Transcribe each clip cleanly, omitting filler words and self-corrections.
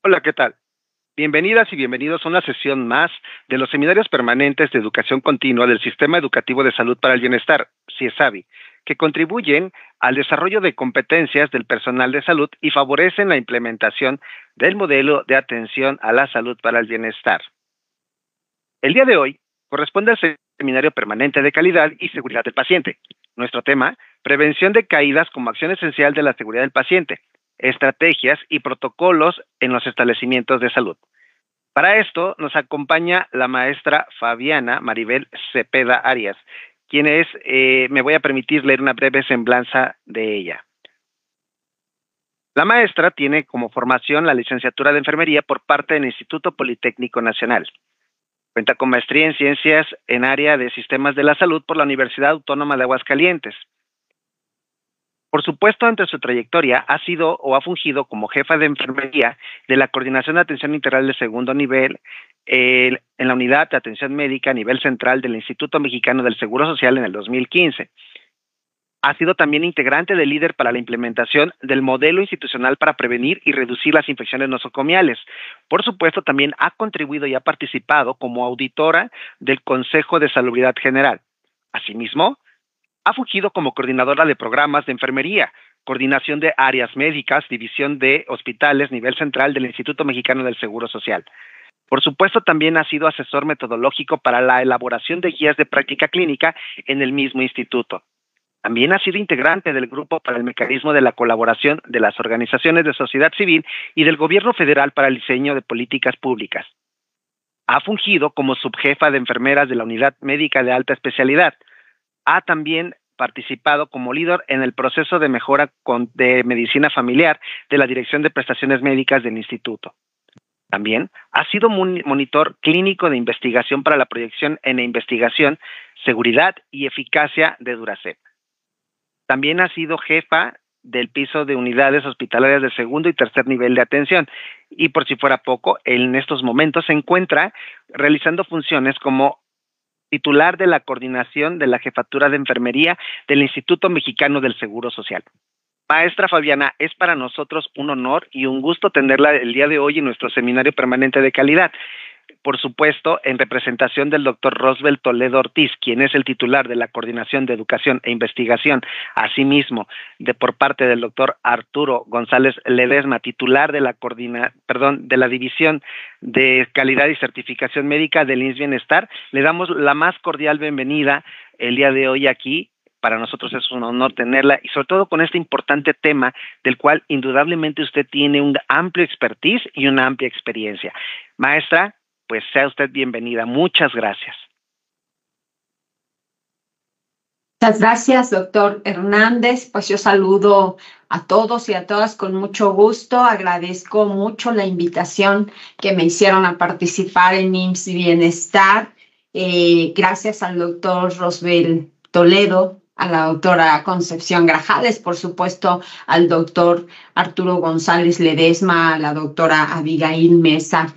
Hola, ¿qué tal? Bienvenidas y bienvenidos a una sesión más de los seminarios permanentes de educación continua del Sistema Educativo de Salud para el Bienestar, CIESABI, que contribuyen al desarrollo de competencias del personal de salud y favorecen la implementación del modelo de atención a la salud para el bienestar. El día de hoy corresponde al Seminario Permanente de Calidad y Seguridad del Paciente. Nuestro tema, prevención de caídas como acción esencial de la seguridad del paciente, estrategias y protocolos en los establecimientos de salud. Para esto nos acompaña la maestra Fabiana Maribel Cepeda Arias, quien es, me voy a permitir leer una breve semblanza de ella. La maestra tiene como formación la licenciatura de enfermería por parte del Instituto Politécnico Nacional. Cuenta con maestría en ciencias en área de sistemas de la salud por la Universidad Autónoma de Aguascalientes. Por supuesto, entre su trayectoria ha sido o ha fungido como jefa de enfermería de la Coordinación de Atención Integral de Segundo Nivel en la Unidad de Atención Médica a nivel central del Instituto Mexicano del Seguro Social en el 2015. Ha sido también integrante del líder para la implementación del modelo institucional para prevenir y reducir las infecciones nosocomiales. Por supuesto, también ha contribuido y ha participado como auditora del Consejo de Salubridad General. Asimismo, ha fungido como coordinadora de programas de enfermería, coordinación de áreas médicas, división de hospitales, nivel central del Instituto Mexicano del Seguro Social. Por supuesto, también ha sido asesor metodológico para la elaboración de guías de práctica clínica en el mismo instituto. También ha sido integrante del Grupo para el Mecanismo de la Colaboración de las Organizaciones de Sociedad Civil y del Gobierno Federal para el Diseño de Políticas Públicas. Ha fungido como subjefa de enfermeras de la Unidad Médica de Alta Especialidad. Ha también participado como líder en el proceso de mejora de medicina familiar de la Dirección de Prestaciones Médicas del Instituto. También ha sido monitor clínico de investigación para la proyección en investigación, seguridad y eficacia de Duracep. También ha sido jefa del piso de unidades hospitalarias de segundo y tercer nivel de atención. Y por si fuera poco, en estos momentos se encuentra realizando funciones como titular de la coordinación de la jefatura de enfermería del Instituto Mexicano del Seguro Social. Maestra Fabiana, es para nosotros un honor y un gusto tenerla el día de hoy en nuestro seminario permanente de calidad. Por supuesto, en representación del doctor Rosbel Toledo Ortiz, quien es el titular de la Coordinación de Educación e Investigación, asimismo, por parte del doctor Arturo González Ledesma, titular de la División de Calidad y Certificación Médica del IMSS Bienestar, le damos la más cordial bienvenida el día de hoy aquí. Para nosotros es un honor tenerla y sobre todo con este importante tema del cual indudablemente usted tiene un amplio expertise y una amplia experiencia. Maestra, pues sea usted bienvenida. Muchas gracias. Muchas gracias, doctor Hernández. Pues yo saludo a todos y a todas con mucho gusto. Agradezco mucho la invitación que me hicieron a participar en IMSS Bienestar. Gracias al doctor Rosbel Toledo, a la doctora Concepción Grajales, por supuesto, al doctor Arturo González Ledesma, a la doctora Abigail Mesa.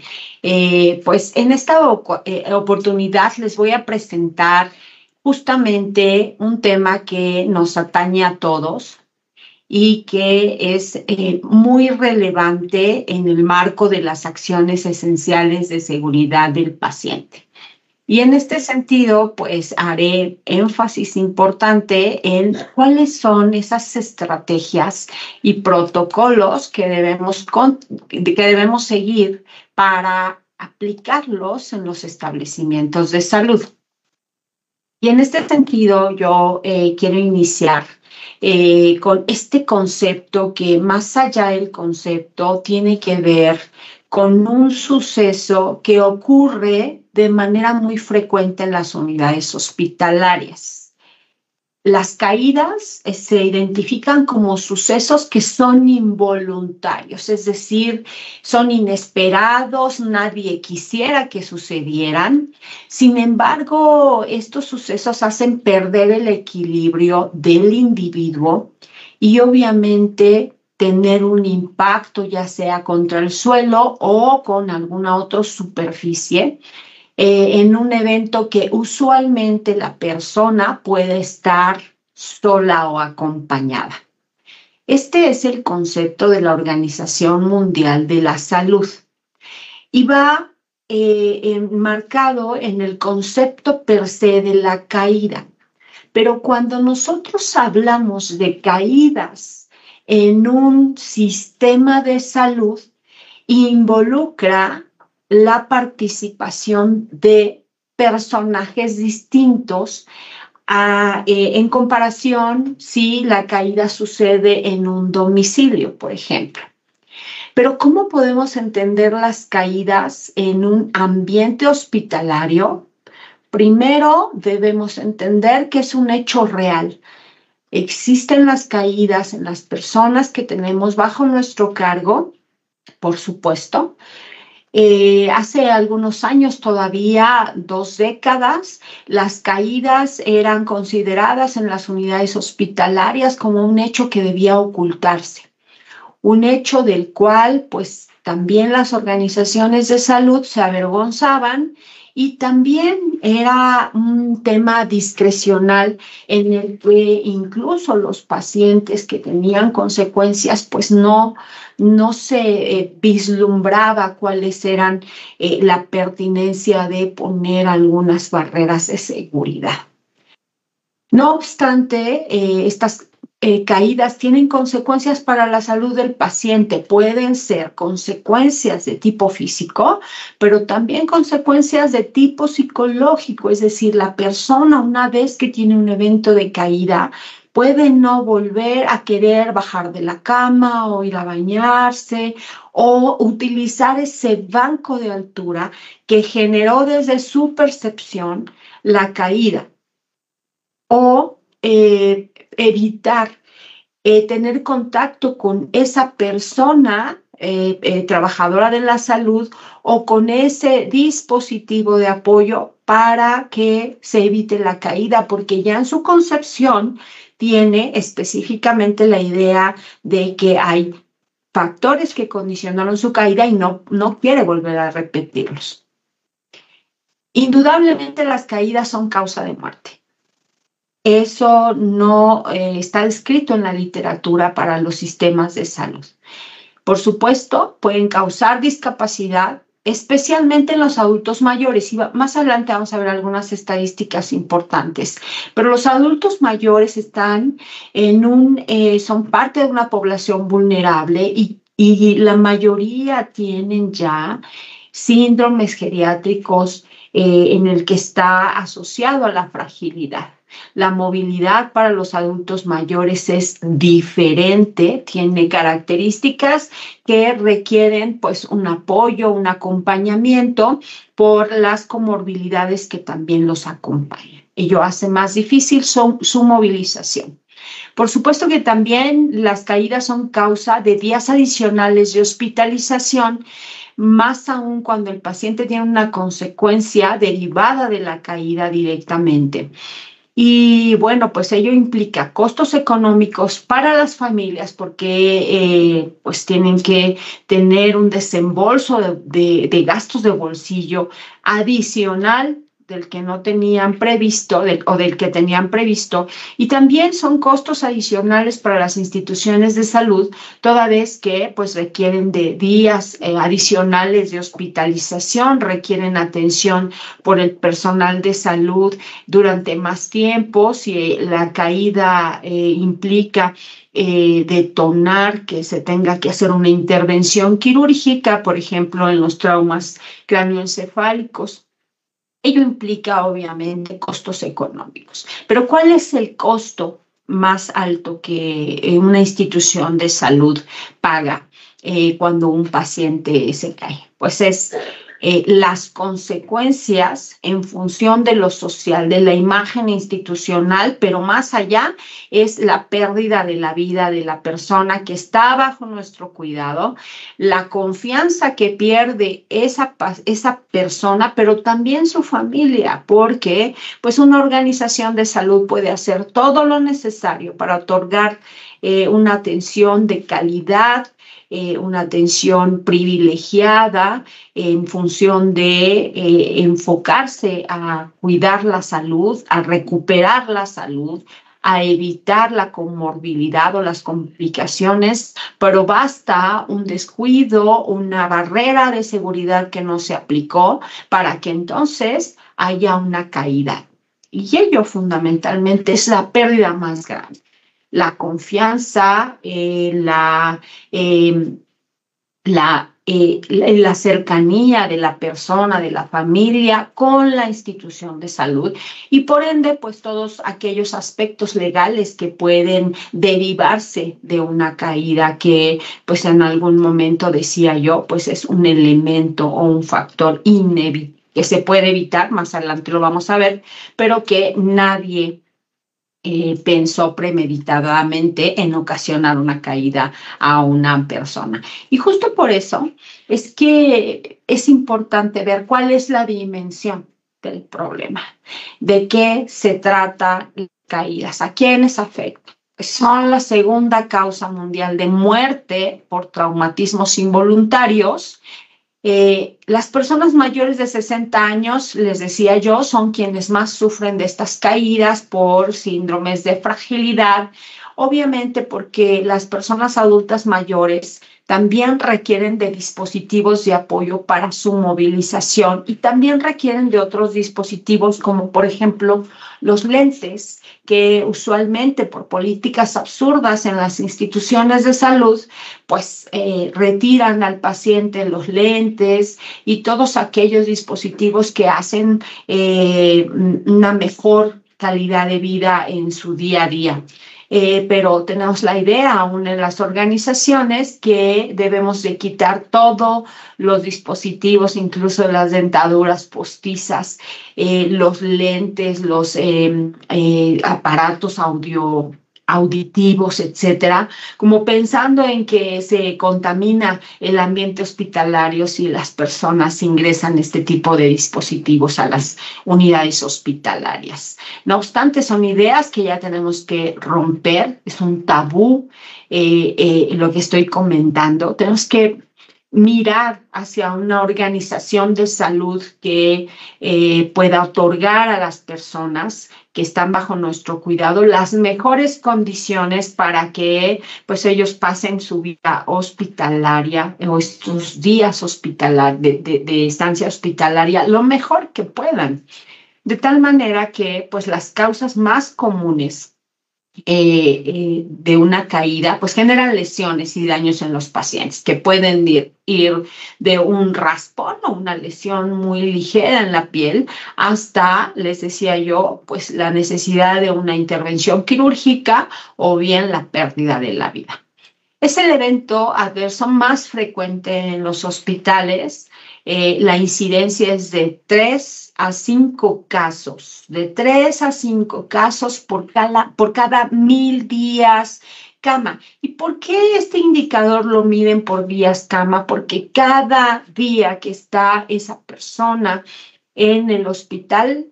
Pues en esta oportunidad les voy a presentar justamente un tema que nos atañe a todos y que es muy relevante en el marco de las acciones esenciales de seguridad del paciente. Y en este sentido, pues haré énfasis importante en cuáles son esas estrategias y protocolos que debemos seguir para aplicarlos en los establecimientos de salud. Y en este sentido, yo quiero iniciar con este concepto que más allá del concepto tiene que ver con un suceso que ocurre de manera muy frecuente en las unidades hospitalarias. Las caídas se identifican como sucesos que son involuntarios, es decir, son inesperados, nadie quisiera que sucedieran. Sin embargo, estos sucesos hacen perder el equilibrio del individuo y obviamente tener un impacto ya sea contra el suelo o con alguna otra superficie. En un evento que usualmente la persona puede estar sola o acompañada. Este es el concepto de la Organización Mundial de la Salud y va enmarcado en el concepto per se de la caída. Pero cuando nosotros hablamos de caídas en un sistema de salud, involucra la participación de personajes distintos en comparación si la caída sucede en un domicilio, por ejemplo. Pero ¿cómo podemos entender las caídas en un ambiente hospitalario? Primero, debemos entender que es un hecho real. Existen las caídas en las personas que tenemos bajo nuestro cargo, por supuesto. Hace algunos años, todavía 2 décadas, las caídas eran consideradas en las unidades hospitalarias como un hecho que debía ocultarse. Un hecho del cual, pues, también las organizaciones de salud se avergonzaban y también era un tema discrecional en el que incluso los pacientes que tenían consecuencias, pues no se vislumbraba cuáles eran la pertinencia de poner algunas barreras de seguridad. No obstante, estas caídas tienen consecuencias para la salud del paciente. Pueden ser consecuencias de tipo físico, pero también consecuencias de tipo psicológico. Es decir, la persona, una vez que tiene un evento de caída, puede no volver a querer bajar de la cama o ir a bañarse o utilizar ese banco de altura que generó desde su percepción la caída. O evitar tener contacto con esa persona trabajadora de la salud o con ese dispositivo de apoyo para que se evite la caída, porque ya en su concepción tiene específicamente la idea de que hay factores que condicionaron su caída y no quiere volver a repetirlos. Indudablemente las caídas son causa de muerte. Eso no está descrito en la literatura para los sistemas de salud. Por supuesto, pueden causar discapacidad, especialmente en los adultos mayores. Y más adelante vamos a ver algunas estadísticas importantes. Pero los adultos mayores están son parte de una población vulnerable y la mayoría tienen ya síndromes geriátricos en el que está asociado a la fragilidad. La movilidad para los adultos mayores es diferente, tiene características que requieren pues un apoyo, un acompañamiento por las comorbilidades que también los acompañan. Ello hace más difícil su movilización. Por supuesto que también las caídas son causa de días adicionales de hospitalización, más aún cuando el paciente tiene una consecuencia derivada de la caída directamente. Y bueno, pues ello implica costos económicos para las familias porque pues tienen que tener un desembolso de gastos de bolsillo adicional del que no tenían previsto o del que tenían previsto, y también son costos adicionales para las instituciones de salud, toda vez que pues requieren de días adicionales de hospitalización, requieren atención por el personal de salud durante más tiempo. Si la caída implica detonar que se tenga que hacer una intervención quirúrgica, por ejemplo, en los traumas cráneoencefálicos. Ello implica, obviamente, costos económicos. Pero ¿cuál es el costo más alto que una institución de salud paga cuando un paciente se cae? Pues es las consecuencias en función de lo social, de la imagen institucional, pero más allá es la pérdida de la vida de la persona que está bajo nuestro cuidado, la confianza que pierde esa persona, pero también su familia, porque pues una organización de salud puede hacer todo lo necesario para otorgar una atención de calidad, una atención privilegiada en función de enfocarse a cuidar la salud, a recuperar la salud, a evitar la comorbilidad o las complicaciones, pero basta un descuido, una barrera de seguridad que no se aplicó para que entonces haya una caída. Y ello fundamentalmente es la pérdida más grande. La confianza, la cercanía de la persona, de la familia con la institución de salud y por ende, pues todos aquellos aspectos legales que pueden derivarse de una caída que, pues en algún momento decía yo, pues es un elemento o un factor inevitable que se puede evitar, más adelante lo vamos a ver, pero que nadie pensó premeditadamente en ocasionar una caída a una persona. Y justo por eso es que es importante ver cuál es la dimensión del problema, de qué se trata las caídas, a quiénes afecta. Son la segunda causa mundial de muerte por traumatismos involuntarios. Las personas mayores de 60 años, les decía yo, son quienes más sufren de estas caídas por síndromes de fragilidad, obviamente porque las personas adultas mayores también requieren de dispositivos de apoyo para su movilización y también requieren de otros dispositivos como por ejemplo los lentes que usualmente por políticas absurdas en las instituciones de salud pues retiran al paciente los lentes y todos aquellos dispositivos que hacen una mejor calidad de vida en su día a día. Pero tenemos la idea aún en las organizaciones que debemos de quitar todos los dispositivos, incluso las dentaduras postizas, los lentes, los aparatos auditivos, etcétera, como pensando en que se contamina el ambiente hospitalario si las personas ingresan este tipo de dispositivos a las unidades hospitalarias. No obstante, son ideas que ya tenemos que romper, es un tabú lo que estoy comentando. Tenemos que mirar hacia una organización de salud que pueda otorgar a las personas que están bajo nuestro cuidado las mejores condiciones para que pues ellos pasen su vida hospitalaria o sus días de estancia hospitalaria lo mejor que puedan. De tal manera que pues las causas más comunes de una caída, pues generan lesiones y daños en los pacientes que pueden ir de un raspón o una lesión muy ligera en la piel hasta, les decía yo, pues la necesidad de una intervención quirúrgica o bien la pérdida de la vida. Es el evento adverso más frecuente en los hospitales. La incidencia es de 3 a 5 casos, de 3 a 5 casos por cada 1000 días cama. ¿Y por qué este indicador lo miden por días cama? Porque cada día que está esa persona en el hospital,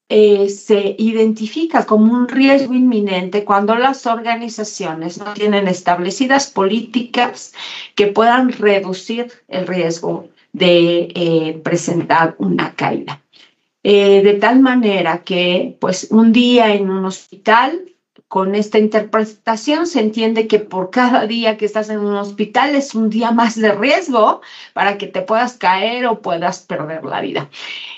se identifica como un riesgo inminente cuando las organizaciones no tienen establecidas políticas que puedan reducir el riesgo de presentar una caída. De tal manera que, pues, un día en un hospital, con esta interpretación se entiende que por cada día que estás en un hospital es un día más de riesgo para que te puedas caer o puedas perder la vida.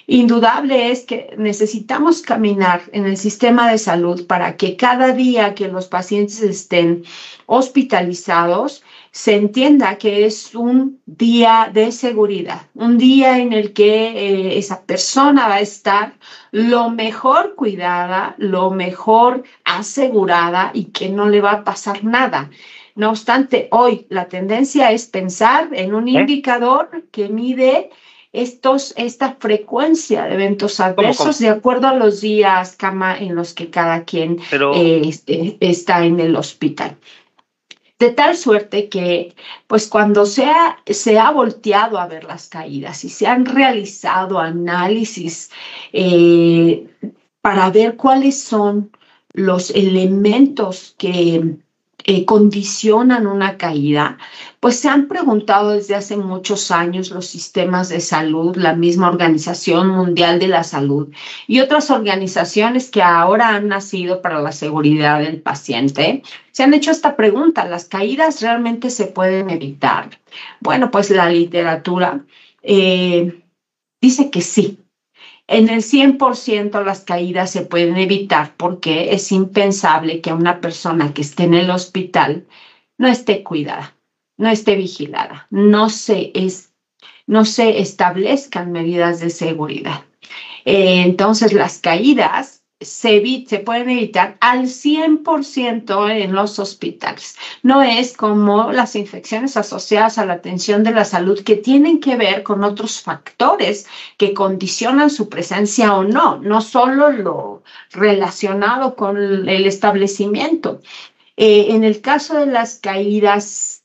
Indudable es que necesitamos caminar en el sistema de salud para que cada día que los pacientes estén hospitalizados se entienda que es un día de seguridad, un día en el que esa persona va a estar lo mejor cuidada, lo mejor asegurada y que no le va a pasar nada. No obstante, hoy la tendencia es pensar en un indicador que mide esta frecuencia de eventos adversos de acuerdo a los días cama en los que cada quien está en el hospital. De tal suerte que, pues cuando se ha volteado a ver las caídas y se han realizado análisis para ver cuáles son los elementos que condicionan una caída, pues se han preguntado desde hace muchos años los sistemas de salud, la misma Organización Mundial de la Salud y otras organizaciones que ahora han nacido para la seguridad del paciente. Se han hecho esta pregunta: ¿las caídas realmente se pueden evitar? Bueno, pues la literatura dice que sí. En el 100% las caídas se pueden evitar porque es impensable que una persona que esté en el hospital no esté cuidada, no esté vigilada, no se establezcan medidas de seguridad. Entonces, las caídas se pueden evitar al 100% en los hospitales. No es como las infecciones asociadas a la atención de la salud, que tienen que ver con otros factores que condicionan su presencia o no, no solo lo relacionado con el establecimiento. En el caso de las caídas,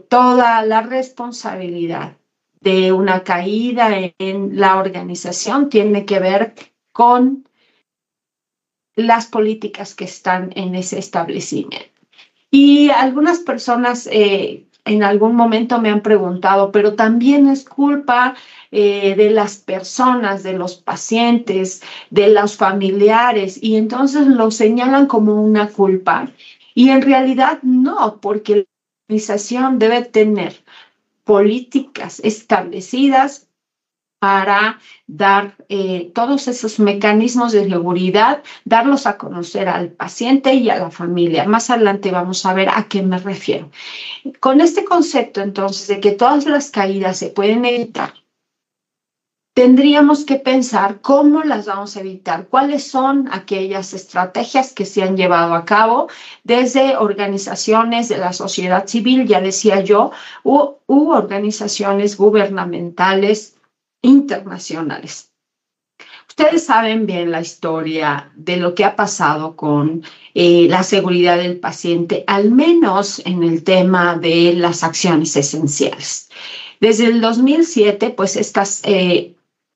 toda la responsabilidad de una caída en la organización tiene que ver con las políticas que están en ese establecimiento. Y algunas personas en algún momento me han preguntado, pero también es culpa de las personas, de los pacientes, de los familiares, y entonces lo señalan como una culpa. Y en realidad no, porque la organización debe tener políticas establecidas para dar todos esos mecanismos de seguridad, darlos a conocer al paciente y a la familia. Más adelante vamos a ver a qué me refiero. Con este concepto, entonces, de que todas las caídas se pueden evitar, tendríamos que pensar cómo las vamos a evitar, cuáles son aquellas estrategias que se han llevado a cabo desde organizaciones de la sociedad civil, ya decía yo, u organizaciones gubernamentales internacionales. Ustedes saben bien la historia de lo que ha pasado con la seguridad del paciente, al menos en el tema de las acciones esenciales. Desde el 2007, pues estas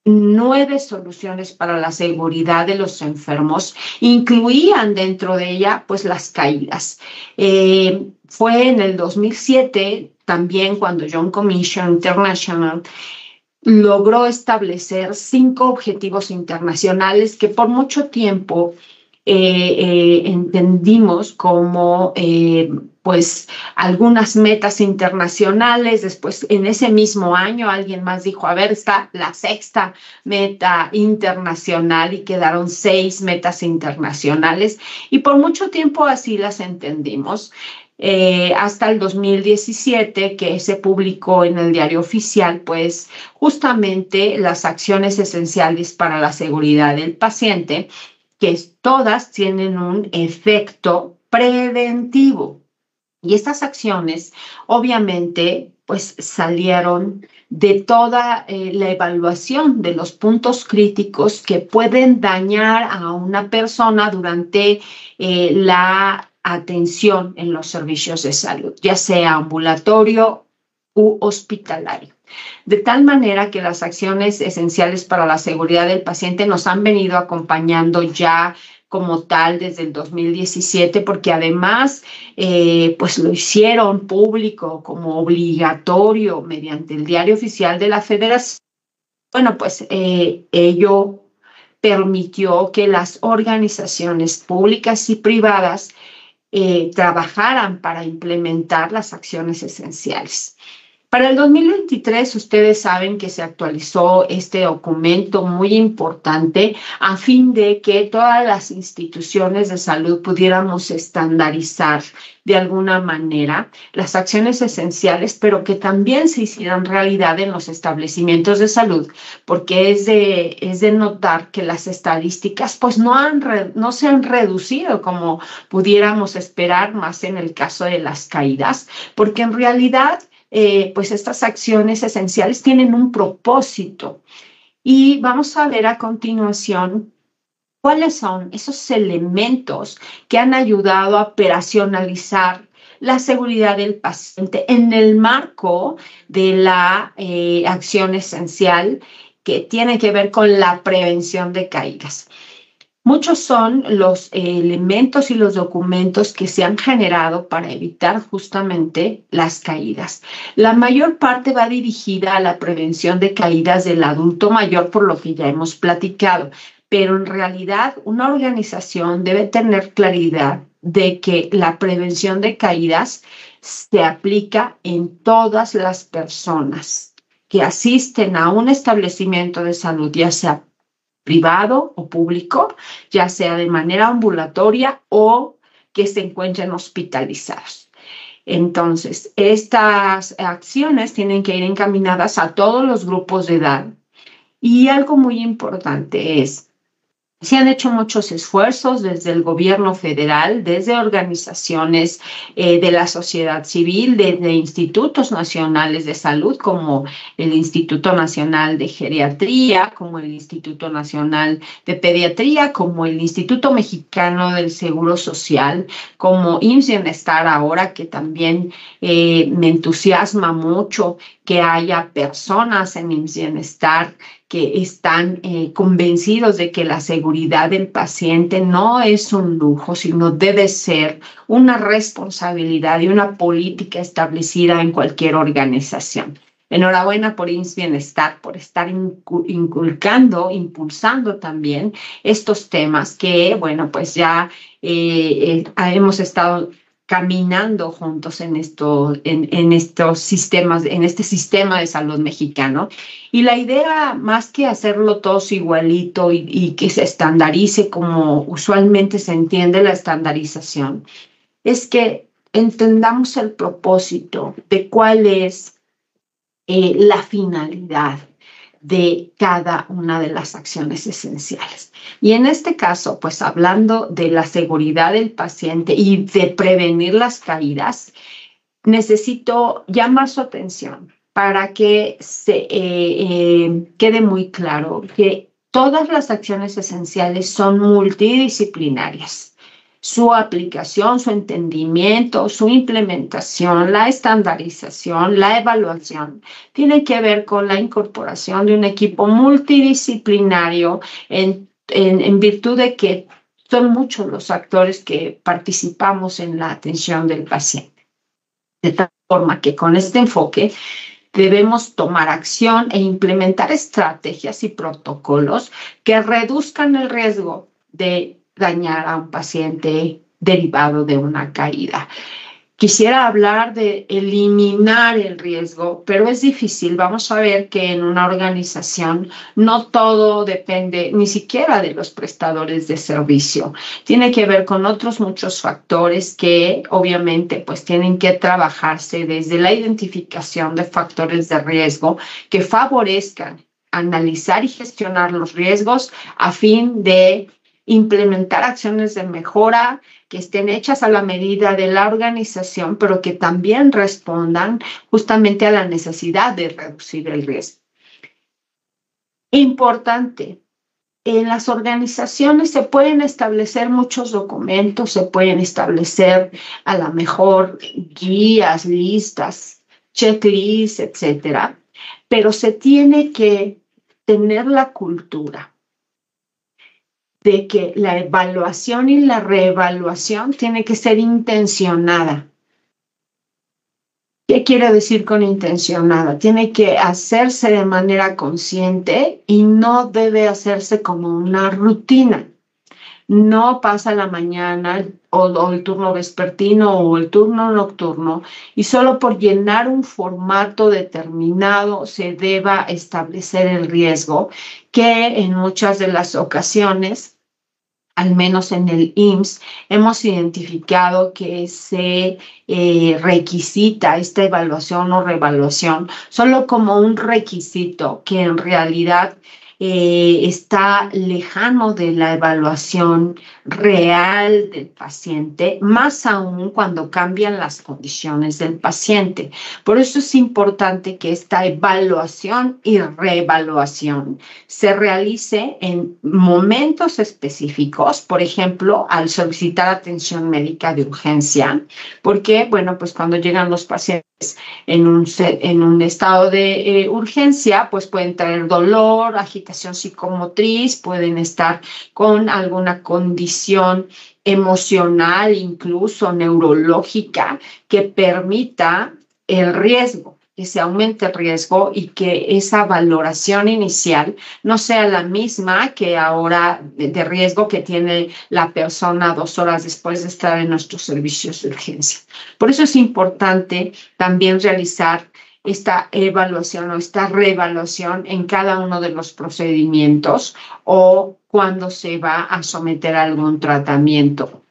9 soluciones para la seguridad de los enfermos incluían dentro de ella pues las caídas. Fue en el 2007 también cuando Joint Commission International logró establecer 5 objetivos internacionales que por mucho tiempo entendimos como pues algunas metas internacionales. Después, en ese mismo año, alguien más dijo, a ver, está la 6ª meta internacional, y quedaron 6 metas internacionales, y por mucho tiempo así las entendimos. Hasta el 2017, que se publicó en el Diario Oficial, pues justamente las acciones esenciales para la seguridad del paciente, que todas tienen un efecto preventivo. Y estas acciones, obviamente, pues salieron de toda la evaluación de los puntos críticos que pueden dañar a una persona durante la atención en los servicios de salud, ya sea ambulatorio u hospitalario. De tal manera que las acciones esenciales para la seguridad del paciente nos han venido acompañando ya como tal desde el 2017, porque además pues lo hicieron público como obligatorio mediante el Diario Oficial de la Federación. Bueno, pues ello permitió que las organizaciones públicas y privadas trabajaran para implementar las acciones esenciales. Para el 2023, ustedes saben que se actualizó este documento muy importante a fin de que todas las instituciones de salud pudiéramos estandarizar de alguna manera las acciones esenciales, pero que también se hicieran realidad en los establecimientos de salud, porque es de notar que las estadísticas pues no se han reducido como pudiéramos esperar, más en el caso de las caídas, porque en realidad pues estas acciones esenciales tienen un propósito. Y vamos a ver a continuación cuáles son esos elementos que han ayudado a operacionalizar la seguridad del paciente en el marco de la acción esencial que tiene que ver con la prevención de caídas. Muchos son los elementos y los documentos que se han generado para evitar justamente las caídas. La mayor parte va dirigida a la prevención de caídas del adulto mayor, por lo que ya hemos platicado, pero en realidad una organización debe tener claridad de que la prevención de caídas se aplica en todas las personas que asisten a un establecimiento de salud, ya sea privado o público, ya sea de manera ambulatoria o que se encuentren hospitalizados. Entonces, estas acciones tienen que ir encaminadas a todos los grupos de edad. Y algo muy importante es, se han hecho muchos esfuerzos desde el gobierno federal, desde organizaciones de la sociedad civil, desde institutos nacionales de salud, como el Instituto Nacional de Geriatría, como el Instituto Nacional de Pediatría, como el Instituto Mexicano del Seguro Social, como IMSS Bienestar ahora, que también me entusiasma mucho que haya personas en IMSS Bienestar que están convencidos de que la seguridad del paciente no es un lujo, sino debe ser una responsabilidad y una política establecida en cualquier organización. Enhorabuena por IMSS Bienestar, por estar inculcando, impulsando también estos temas que, bueno, pues ya hemos estado caminando juntos en estos sistemas, en este sistema de salud mexicano. Y la idea, más que hacerlo todos igualito y que se estandarice como usualmente se entiende la estandarización, es que entendamos el propósito de cuál es la finalidad de cada una de las acciones esenciales. Y en este caso, pues hablando de la seguridad del paciente y de prevenir las caídas, necesito llamar su atención para que se quede muy claro que todas las acciones esenciales son multidisciplinarias. Su aplicación, su entendimiento, su implementación, la estandarización, la evaluación, tiene que ver con la incorporación de un equipo multidisciplinario en virtud de que son muchos los actores que participamos en la atención del paciente. De tal forma que con este enfoque debemos tomar acción e implementar estrategias y protocolos que reduzcan el riesgo de dañar a un paciente derivado de una caída. Quisiera hablar de eliminar el riesgo, pero es difícil. Vamos a ver que en una organización no todo depende ni siquiera de los prestadores de servicio. Tiene que ver con otros muchos factores que obviamente pues tienen que trabajarse desde la identificación de factores de riesgo que favorezcan analizar y gestionar los riesgos a fin de implementar acciones de mejora que estén hechas a la medida de la organización, pero que también respondan justamente a la necesidad de reducir el riesgo. Importante, en las organizaciones se pueden establecer muchos documentos, se pueden establecer a lo mejor guías, listas, checklists, etcétera, pero se tiene que tener la cultura de que la evaluación y la reevaluación tiene que ser intencionada. ¿Qué quiero decir con intencionada? Tiene que hacerse de manera consciente y no debe hacerse como una rutina. No pasa la mañana o el turno vespertino o el turno nocturno y solo por llenar un formato determinado se deba establecer el riesgo que en muchas de las ocasiones, al menos en el IMSS, hemos identificado que se requisita esta evaluación o reevaluación solo como un requisito que en realidad está lejano de la evaluación real del paciente, más aún cuando cambian las condiciones del paciente. Por eso es importante que esta evaluación y reevaluación se realice en momentos específicos, por ejemplo, al solicitar atención médica de urgencia, porque, bueno, pues cuando llegan los pacientes en un estado de urgencia, pues pueden traer dolor, agitación limitación psicomotriz, pueden estar con alguna condición emocional, incluso neurológica, que permita el riesgo, que se aumente el riesgo y que esa valoración inicial no sea la misma que ahora de riesgo que tiene la persona 2 horas después de estar en nuestros servicios de urgencia. Por eso es importante también realizar esta evaluación o esta reevaluación en cada uno de los procedimientos o cuando se va a someter a algún tratamiento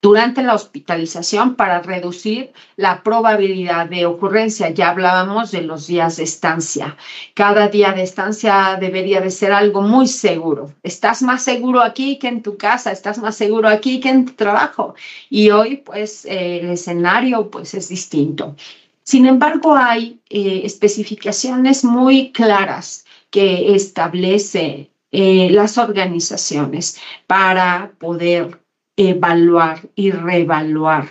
durante la hospitalización para reducir la probabilidad de ocurrencia. Ya hablábamos de los días de estancia. Cada día de estancia debería de ser algo muy seguro. Estás más seguro aquí que en tu casa, estás más seguro aquí que en tu trabajo. Y hoy, pues, el escenario, pues, es distinto. Sin embargo, hay especificaciones muy claras que establecen las organizaciones para poder evaluar y reevaluar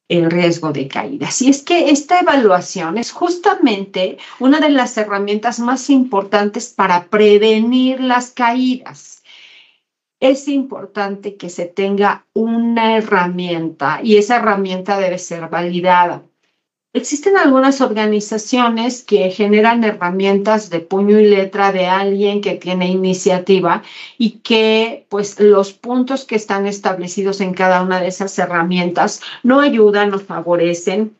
el riesgo de caídas. Y es que esta evaluación es justamente una de las herramientas más importantes para prevenir las caídas. Es importante que se tenga una herramienta y esa herramienta debe ser validada. Existen algunas organizaciones que generan herramientas de puño y letra de alguien que tiene iniciativa y que, pues, los puntos que están establecidos en cada una de esas herramientas no ayudan o favorecen,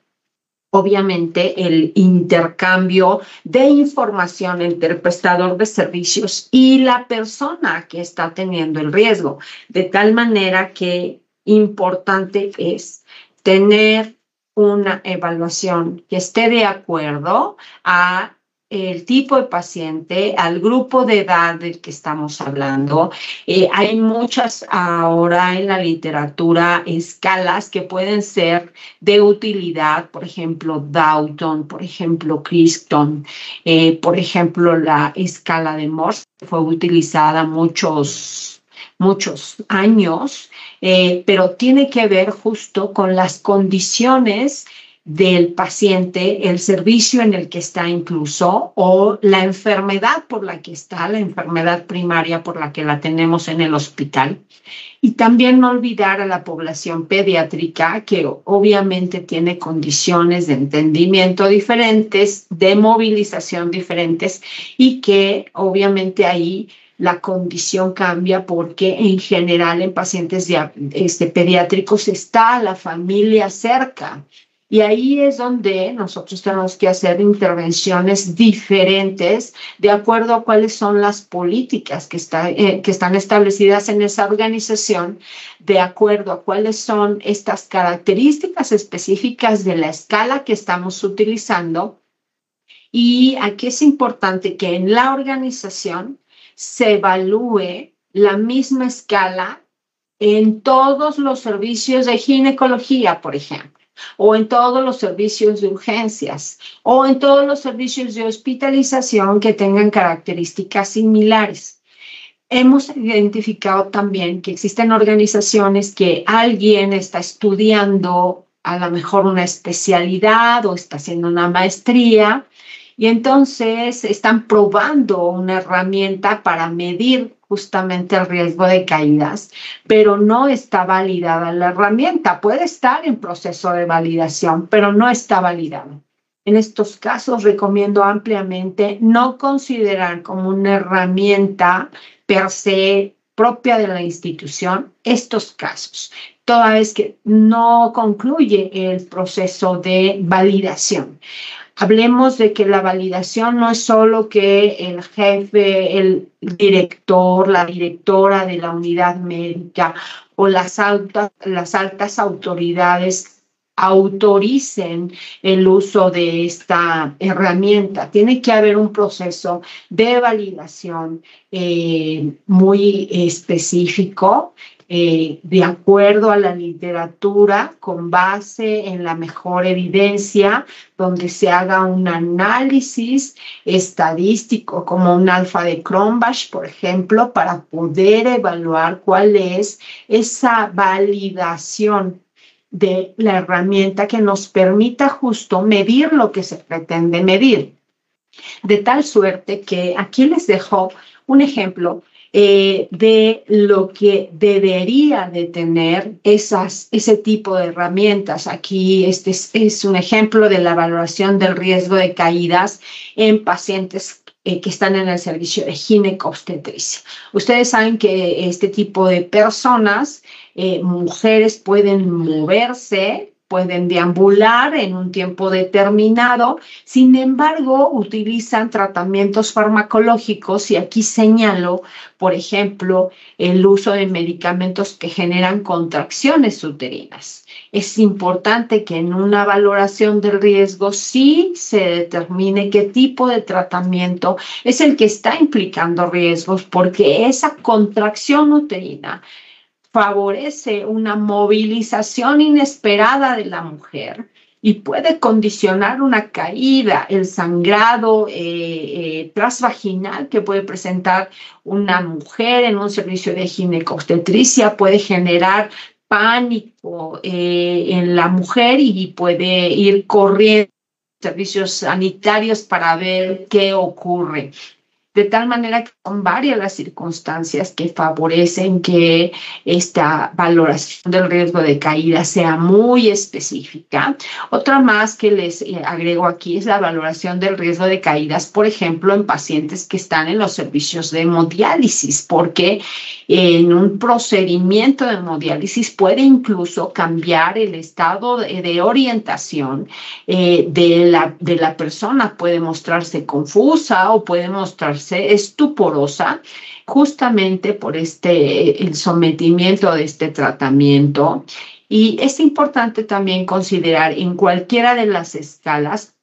obviamente, el intercambio de información entre el prestador de servicios y la persona que está teniendo el riesgo. De tal manera que importante es tener una evaluación que esté de acuerdo a el tipo de paciente, al grupo de edad del que estamos hablando. Hay muchas ahora en la literatura escalas que pueden ser de utilidad, por ejemplo, Dalton, por ejemplo, Crichton, por ejemplo, la escala de Morse fue utilizada muchos años, pero tiene que ver justo con las condiciones del paciente, el servicio en el que está incluso, o la enfermedad por la que está, la enfermedad primaria por la que la tenemos en el hospital. Y también no olvidar a la población pediátrica, que obviamente tiene condiciones de entendimiento diferentes, de movilización diferentes, y que obviamente ahí la condición cambia porque en general en pacientes pediátricos está la familia cerca. Y ahí es donde nosotros tenemos que hacer intervenciones diferentes de acuerdo a cuáles son las políticas que están establecidas en esa organización, de acuerdo a cuáles son estas características específicas de la escala que estamos utilizando. Y aquí es importante que en la organización se evalúe la misma escala en todos los servicios de ginecología, por ejemplo, o en todos los servicios de urgencias, o en todos los servicios de hospitalización que tengan características similares. Hemos identificado también que existen organizaciones que alguien está estudiando a lo mejor una especialidad o está haciendo una maestría, y entonces están probando una herramienta para medir justamente el riesgo de caídas, pero no está validada la herramienta. Puede estar en proceso de validación, pero no está validada. En estos casos recomiendo ampliamente no considerar como una herramienta per se propia de la institución estos casos, toda vez que no concluye el proceso de validación. Hablemos de que la validación no es solo que el jefe, el director, la directora de la unidad médica o las altas autoridades autoricen el uso de esta herramienta. Tiene que haber un proceso de validación muy específico, de acuerdo a la literatura, con base en la mejor evidencia, donde se haga un análisis estadístico como un alfa de Cronbach, por ejemplo, para poder evaluar cuál es esa validación de la herramienta que nos permita justo medir lo que se pretende medir. De tal suerte que aquí les dejo un ejemplo de lo que debería de tener ese tipo de herramientas. Aquí este es un ejemplo de la valoración del riesgo de caídas en pacientes que están en el servicio de ginecobstetricia. Ustedes saben que este tipo de personas, mujeres, pueden moverse, pueden deambular en un tiempo determinado, sin embargo, utilizan tratamientos farmacológicos y aquí señalo, por ejemplo, el uso de medicamentos que generan contracciones uterinas. Es importante que en una valoración del riesgo sí se determine qué tipo de tratamiento es el que está implicando riesgos, porque esa contracción uterina favorece una movilización inesperada de la mujer y puede condicionar una caída, el sangrado transvaginal que puede presentar una mujer en un servicio de ginecobstetricia, puede generar pánico en la mujer y puede ir corriendo a servicios sanitarios para ver qué ocurre. De tal manera que son varias las circunstancias que favorecen que esta valoración del riesgo de caída sea muy específica. Otra más que les agrego aquí es la valoración del riesgo de caídas, por ejemplo, en pacientes que están en los servicios de hemodiálisis, porque en un procedimiento de hemodiálisis puede incluso cambiar el estado de orientación de la persona, puede mostrarse confusa o puede mostrarse estuporosa justamente por el sometimiento de este tratamiento. Y es importante también considerar en cualquiera de las escalas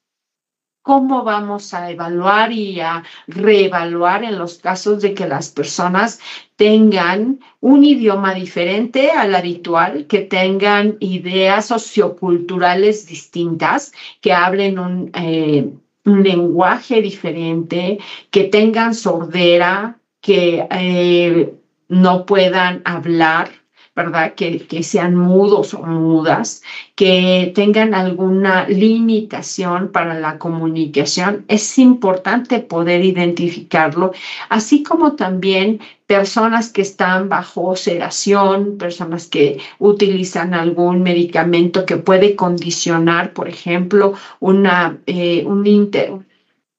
cómo vamos a evaluar y a reevaluar en los casos de que las personas tengan un idioma diferente al habitual, que tengan ideas socioculturales distintas, que hablen un lenguaje diferente, que tengan sordera, que no puedan hablar, ¿verdad? Que sean mudos o mudas, que tengan alguna limitación para la comunicación. Es importante poder identificarlo, así como también personas que están bajo sedación, personas que utilizan algún medicamento que puede condicionar, por ejemplo,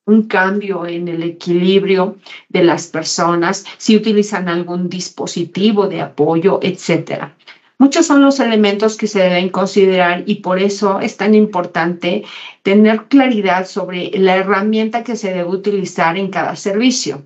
un cambio en el equilibrio de las personas, si utilizan algún dispositivo de apoyo, etcétera. Muchos son los elementos que se deben considerar y por eso es tan importante tener claridad sobre la herramienta que se debe utilizar en cada servicio.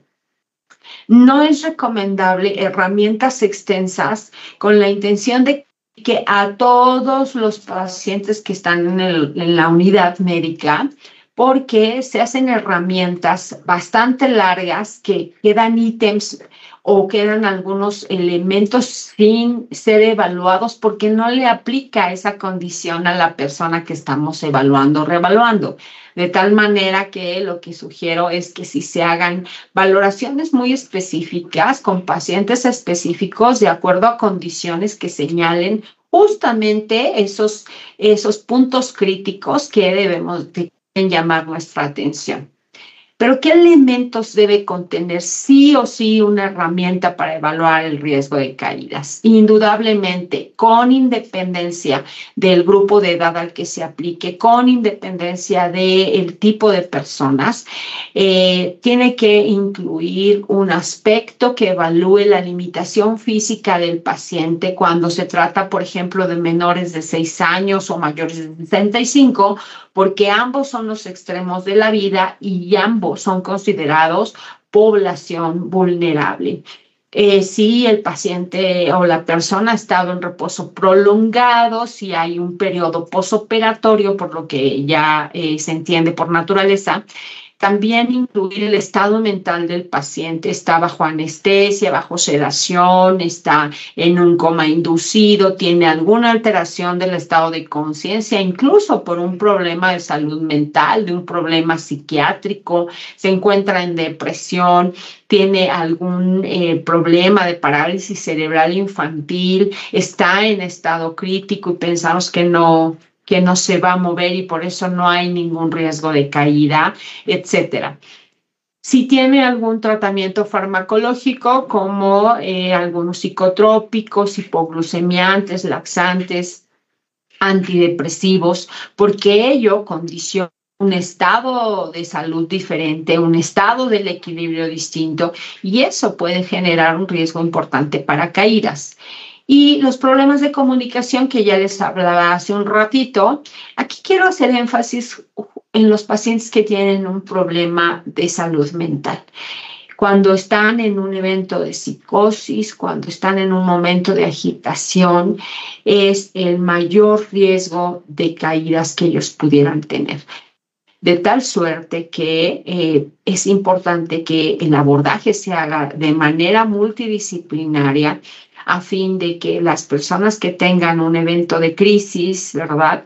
No es recomendable herramientas extensas con la intención de que a todos los pacientes que están en la unidad médica, porque se hacen herramientas bastante largas que quedan ítems o quedan algunos elementos sin ser evaluados porque no le aplica esa condición a la persona que estamos evaluando o reevaluando. De tal manera que lo que sugiero es que si se hagan valoraciones muy específicas con pacientes específicos de acuerdo a condiciones que señalen justamente esos puntos críticos que debemos de llamar nuestra atención. Pero ¿qué elementos debe contener sí o sí una herramienta para evaluar el riesgo de caídas? Indudablemente, con independencia del grupo de edad al que se aplique, con independencia del tipo de personas, tiene que incluir un aspecto que evalúe la limitación física del paciente cuando se trata, por ejemplo, de menores de 6 años o mayores de 65, porque ambos son los extremos de la vida y ambos son considerados población vulnerable. Si el paciente o la persona ha estado en reposo prolongado, si hay un periodo posoperatorio, por lo que ya se entiende por naturaleza. También incluir el estado mental del paciente, está bajo anestesia, bajo sedación, está en un coma inducido, tiene alguna alteración del estado de conciencia, incluso por un problema de salud mental, de un problema psiquiátrico, se encuentra en depresión, tiene algún problema de parálisis cerebral infantil, está en estado crítico y pensamos que no se va a mover y por eso no hay ningún riesgo de caída, etcétera. Si tiene algún tratamiento farmacológico como algunos psicotrópicos, hipoglucemiantes, laxantes, antidepresivos, porque ello condiciona un estado de salud diferente, un estado del equilibrio distinto, y eso puede generar un riesgo importante para caídas. Y los problemas de comunicación que ya les hablaba hace un ratito, aquí quiero hacer énfasis en los pacientes que tienen un problema de salud mental. Cuando están en un evento de psicosis, cuando están en un momento de agitación, es el mayor riesgo de caídas que ellos pudieran tener. De tal suerte que es importante que el abordaje se haga de manera multidisciplinaria a fin de que las personas que tengan un evento de crisis, ¿verdad?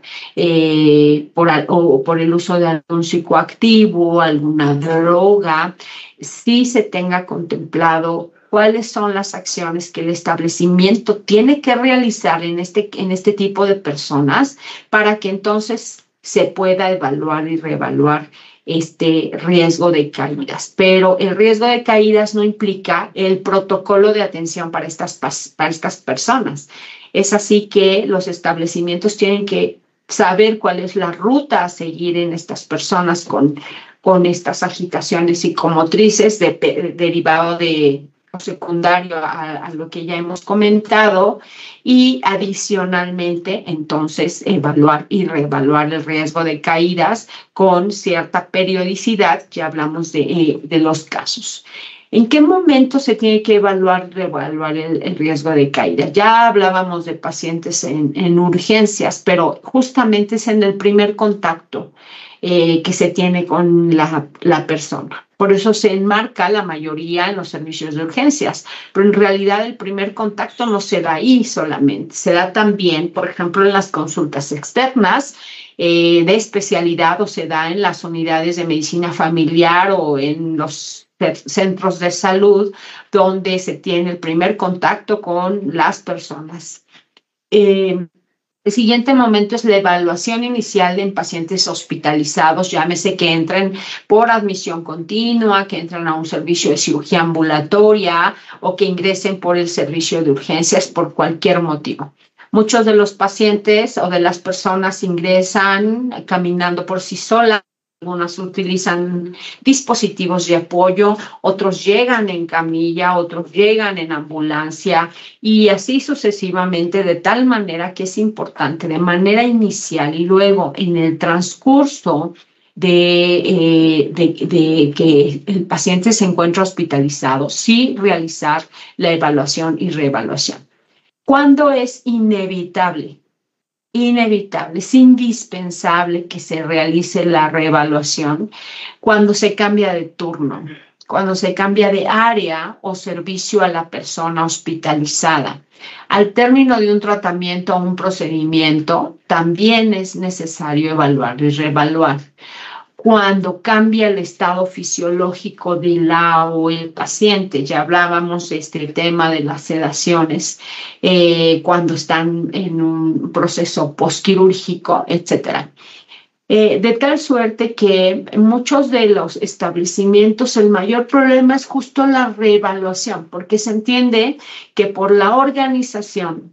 Por el uso de algún psicoactivo, alguna droga, sí se tenga contemplado cuáles son las acciones que el establecimiento tiene que realizar en este tipo de personas para que entonces se pueda evaluar y reevaluar este riesgo de caídas. Pero el riesgo de caídas no implica el protocolo de atención para estas personas. Es así que los establecimientos tienen que saber cuál es la ruta a seguir en estas personas con estas agitaciones psicomotrices derivado de secundario a lo que ya hemos comentado, y adicionalmente entonces evaluar y reevaluar el riesgo de caídas con cierta periodicidad. Ya hablamos de los casos. ¿En qué momento se tiene que reevaluar el riesgo de caída? Ya hablábamos de pacientes en urgencias, pero justamente es en el primer contacto que se tiene con la persona. Por eso se enmarca la mayoría en los servicios de urgencias, pero en realidad el primer contacto no se da ahí solamente, se da también, por ejemplo, en las consultas externas de especialidad, o se da en las unidades de medicina familiar o en los centros de salud, donde se tiene el primer contacto con las personas. El siguiente momento es la evaluación inicial en pacientes hospitalizados, llámese que entren por admisión continua, que entren a un servicio de cirugía ambulatoria o que ingresen por el servicio de urgencias por cualquier motivo. Muchos de los pacientes o de las personas ingresan caminando por sí solas. Algunas utilizan dispositivos de apoyo, otros llegan en camilla, otros llegan en ambulancia y así sucesivamente, de tal manera que es importante de manera inicial y luego en el transcurso de que el paciente se encuentra hospitalizado, sí realizar la evaluación y reevaluación. ¿Cuándo es inevitable? Inevitable, es indispensable que se realice la reevaluación cuando se cambia de turno, cuando se cambia de área o servicio a la persona hospitalizada. Al término de un tratamiento o un procedimiento, también es necesario evaluar y reevaluar. Cuando cambia el estado fisiológico de la o el paciente, ya hablábamos de este tema de las sedaciones, cuando están en un proceso postquirúrgico, etcétera. De tal suerte que en muchos de los establecimientos el mayor problema es justo la reevaluación, porque se entiende que por la organización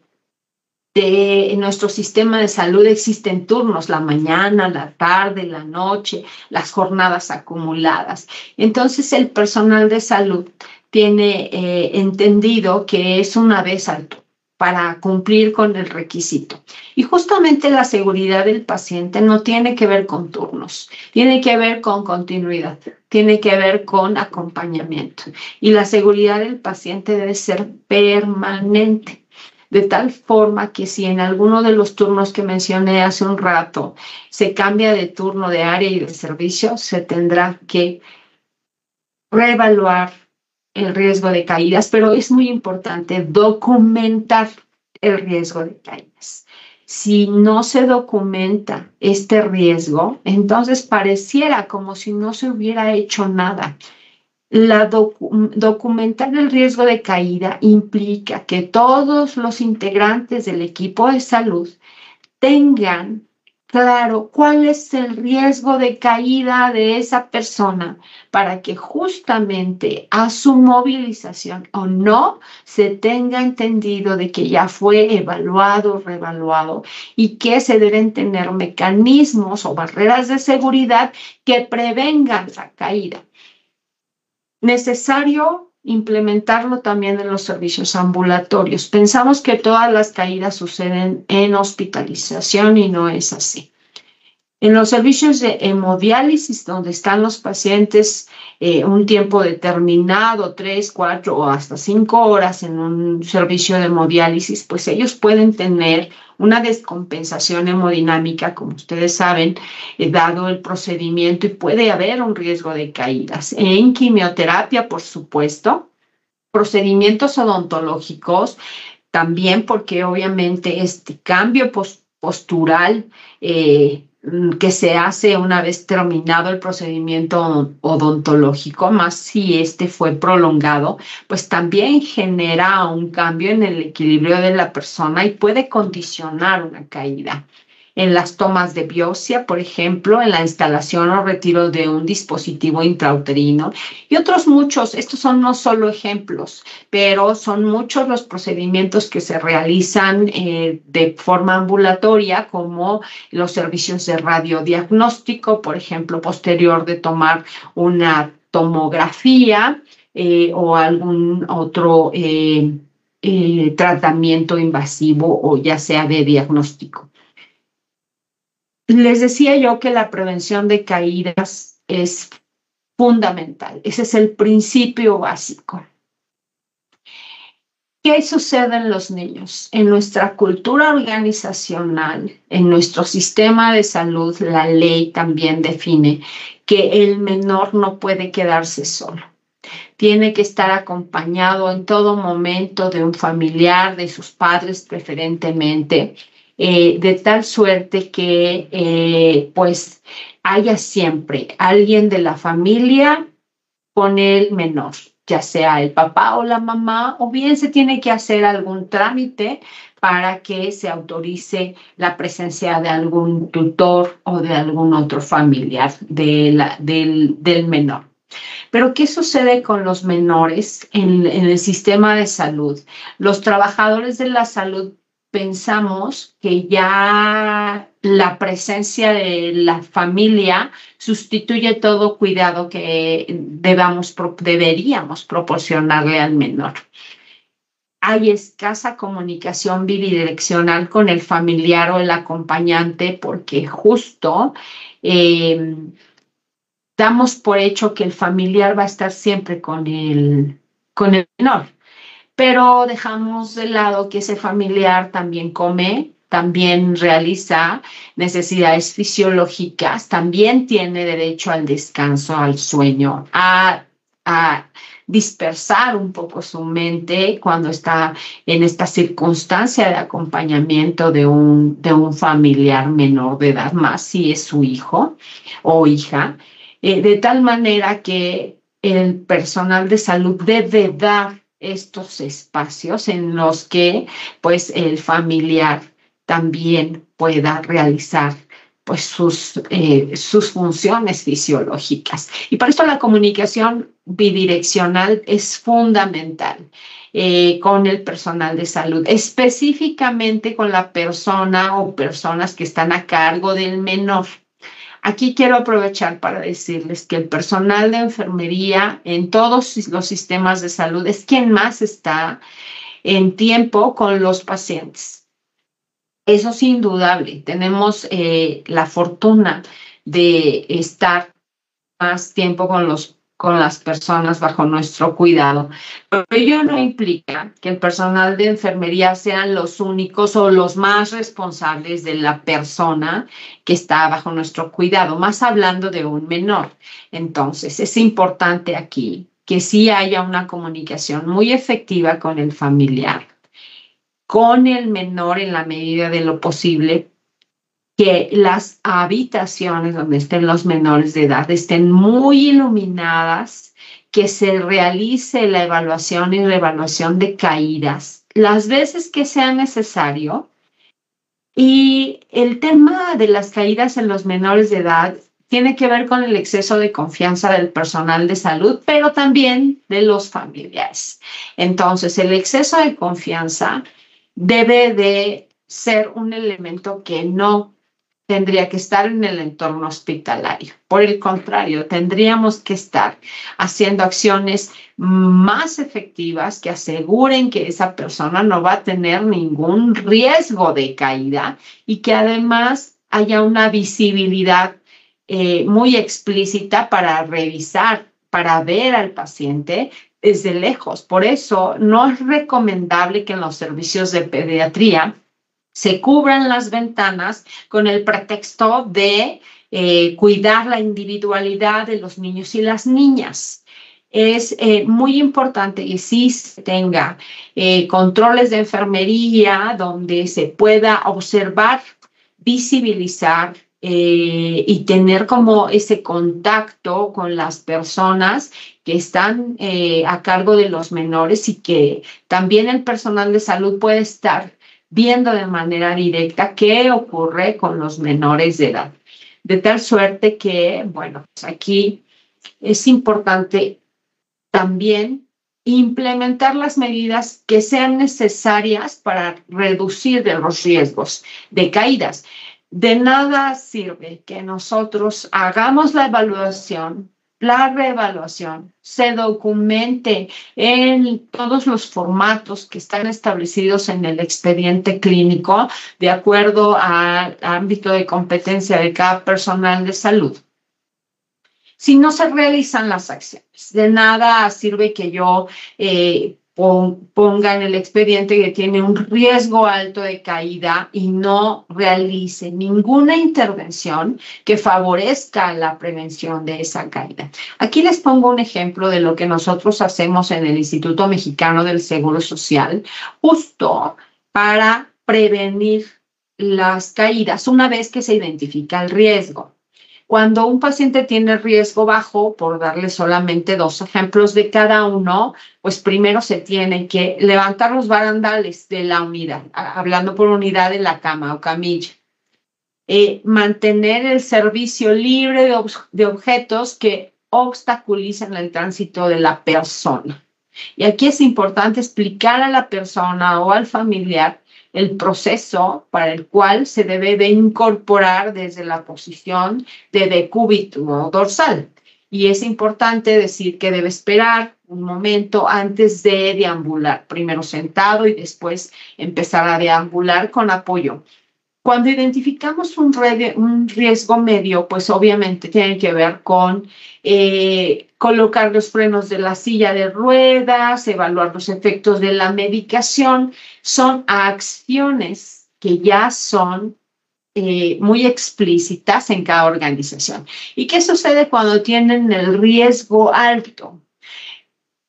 de nuestro sistema de salud existen turnos, la mañana, la tarde, la noche, las jornadas acumuladas. Entonces el personal de salud tiene entendido que es una vez al turno para cumplir con el requisito. Y justamente la seguridad del paciente no tiene que ver con turnos, tiene que ver con continuidad, tiene que ver con acompañamiento. Y la seguridad del paciente debe ser permanente. De tal forma que si en alguno de los turnos que mencioné hace un rato se cambia de turno, de área y de servicio, se tendrá que reevaluar el riesgo de caídas, pero es muy importante documentar el riesgo de caídas. Si no se documenta este riesgo, entonces pareciera como si no se hubiera hecho nada. Documentar el riesgo de caída implica que todos los integrantes del equipo de salud tengan claro cuál es el riesgo de caída de esa persona para que justamente a su movilización o no se tenga entendido de que ya fue evaluado, reevaluado y que se deben tener mecanismos o barreras de seguridad que prevengan la caída. Necesario implementarlo también en los servicios ambulatorios. Pensamos que todas las caídas suceden en hospitalización y no es así. En los servicios de hemodiálisis, donde están los pacientes un tiempo determinado, 3, 4 o hasta 5 horas en un servicio de hemodiálisis, pues ellos pueden tener una descompensación hemodinámica, como ustedes saben, dado el procedimiento, y puede haber un riesgo de caídas. En quimioterapia, por supuesto, procedimientos odontológicos, también porque obviamente este cambio postural que se hace una vez terminado el procedimiento odontológico, más si este fue prolongado, pues también genera un cambio en el equilibrio de la persona y puede condicionar una caída. En las tomas de biopsia, por ejemplo, en la instalación o retiro de un dispositivo intrauterino y otros muchos. Estos son no solo ejemplos, pero son muchos los procedimientos que se realizan de forma ambulatoria, como los servicios de radiodiagnóstico, por ejemplo, posterior de tomar una tomografía o algún otro tratamiento invasivo o ya sea de diagnóstico. Les decía yo que la prevención de caídas es fundamental. Ese es el principio básico. ¿Qué sucede en los niños? En nuestra cultura organizacional, en nuestro sistema de salud, la ley también define que el menor no puede quedarse solo. Tiene que estar acompañado en todo momento de un familiar, de sus padres preferentemente, de tal suerte que pues haya siempre alguien de la familia con el menor, ya sea el papá o la mamá, o bien se tiene que hacer algún trámite para que se autorice la presencia de algún tutor o de algún otro familiar del menor. Pero ¿qué sucede con los menores en el sistema de salud? Los trabajadores de la salud pensamos que ya la presencia de la familia sustituye todo cuidado que deberíamos proporcionarle al menor. Hay escasa comunicación bidireccional con el familiar o el acompañante porque justo damos por hecho que el familiar va a estar siempre con el menor, pero dejamos de lado que ese familiar también come, también realiza necesidades fisiológicas, también tiene derecho al descanso, al sueño, a dispersar un poco su mente cuando está en esta circunstancia de acompañamiento de un familiar menor de edad, más si es su hijo o hija, de tal manera que el personal de salud debe dar estos espacios en los que pues el familiar también pueda realizar pues sus funciones fisiológicas. Y por esto la comunicación bidireccional es fundamental con el personal de salud, específicamente con la persona o personas que están a cargo del menor. Aquí quiero aprovechar para decirles que el personal de enfermería en todos los sistemas de salud es quien más está en tiempo con los pacientes. Eso es indudable. Tenemos la fortuna de estar más tiempo con las personas bajo nuestro cuidado. Pero ello no implica que el personal de enfermería sean los únicos o los más responsables de la persona que está bajo nuestro cuidado, más hablando de un menor. Entonces, es importante aquí que sí haya una comunicación muy efectiva con el familiar, con el menor en la medida de lo posible, que las habitaciones donde estén los menores de edad estén muy iluminadas, que se realice la evaluación y reevaluación de caídas las veces que sea necesario, Y el tema de las caídas en los menores de edad tiene que ver con el exceso de confianza del personal de salud, pero también de los familiares. Entonces, el exceso de confianza debe de ser un elemento que no tendría que estar en el entorno hospitalario. Por el contrario, tendríamos que estar haciendo acciones más efectivas que aseguren que esa persona no va a tener ningún riesgo de caída y que además haya una visibilidad muy explícita para revisar, para ver al paciente desde lejos. Por eso no es recomendable que en los servicios de pediatría se cubran las ventanas con el pretexto de cuidar la individualidad de los niños y las niñas. Es muy importante que sí se tenga controles de enfermería donde se pueda observar, visibilizar y tener como ese contacto con las personas que están a cargo de los menores y que también el personal de salud puede estar viendo de manera directa qué ocurre con los menores de edad. De tal suerte que, bueno, pues aquí es importante también implementar las medidas que sean necesarias para reducir los riesgos de caídas. De nada sirve que nosotros hagamos la evaluación, la reevaluación, se documente en todos los formatos que están establecidos en el expediente clínico de acuerdo al ámbito de competencia de cada personal de salud. Si no se realizan las acciones, de nada sirve que yo ponga en el expediente que tiene un riesgo alto de caída y no realice ninguna intervención que favorezca la prevención de esa caída. Aquí les pongo un ejemplo de lo que nosotros hacemos en el Instituto Mexicano del Seguro Social, justo para prevenir las caídas una vez que se identifica el riesgo. Cuando un paciente tiene riesgo bajo, por darle solamente 2 ejemplos de cada uno, pues primero se tienen que levantar los barandales de la unidad, hablando por unidad de la cama o camilla. Mantener el servicio libre de objetos que obstaculicen el tránsito de la persona. Y aquí es importante explicar a la persona o al familiar el proceso para el cual se debe de incorporar desde la posición de decúbito dorsal. Y es importante decir que debe esperar un momento antes de deambular, primero sentado y después empezar a deambular con apoyo. Cuando identificamos un riesgo medio, pues obviamente tiene que ver con colocar los frenos de la silla de ruedas, evaluar los efectos de la medicación. Son acciones que ya son muy explícitas en cada organización. ¿Y qué sucede cuando tienen el riesgo alto?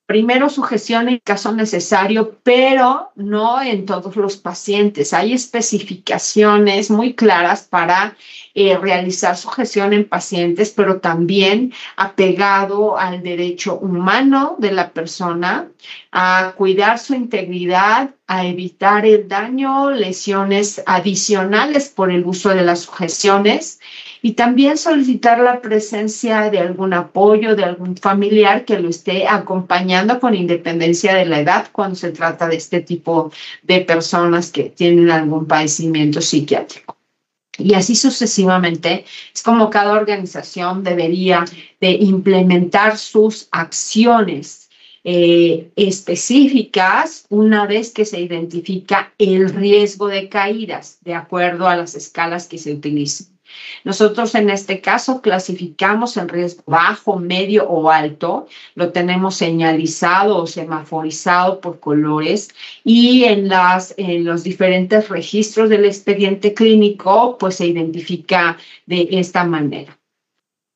Primero, sujeción en caso necesario, pero no en todos los pacientes. Hay especificaciones muy claras para realizar sujeción en pacientes, pero también apegado al derecho humano de la persona, a cuidar su integridad, a evitar el daño, lesiones adicionales por el uso de las sujeciones. Y también solicitar la presencia de algún apoyo, de algún familiar que lo esté acompañando con independencia de la edad cuando se trata de este tipo de personas que tienen algún padecimiento psiquiátrico. Y así sucesivamente, es como cada organización debería de implementar sus acciones específicas una vez que se identifica el riesgo de caídas de acuerdo a las escalas que se utilizan. Nosotros en este caso clasificamos el riesgo bajo, medio o alto, lo tenemos señalizado o semaforizado por colores y en los diferentes registros del expediente clínico pues se identifica de esta manera.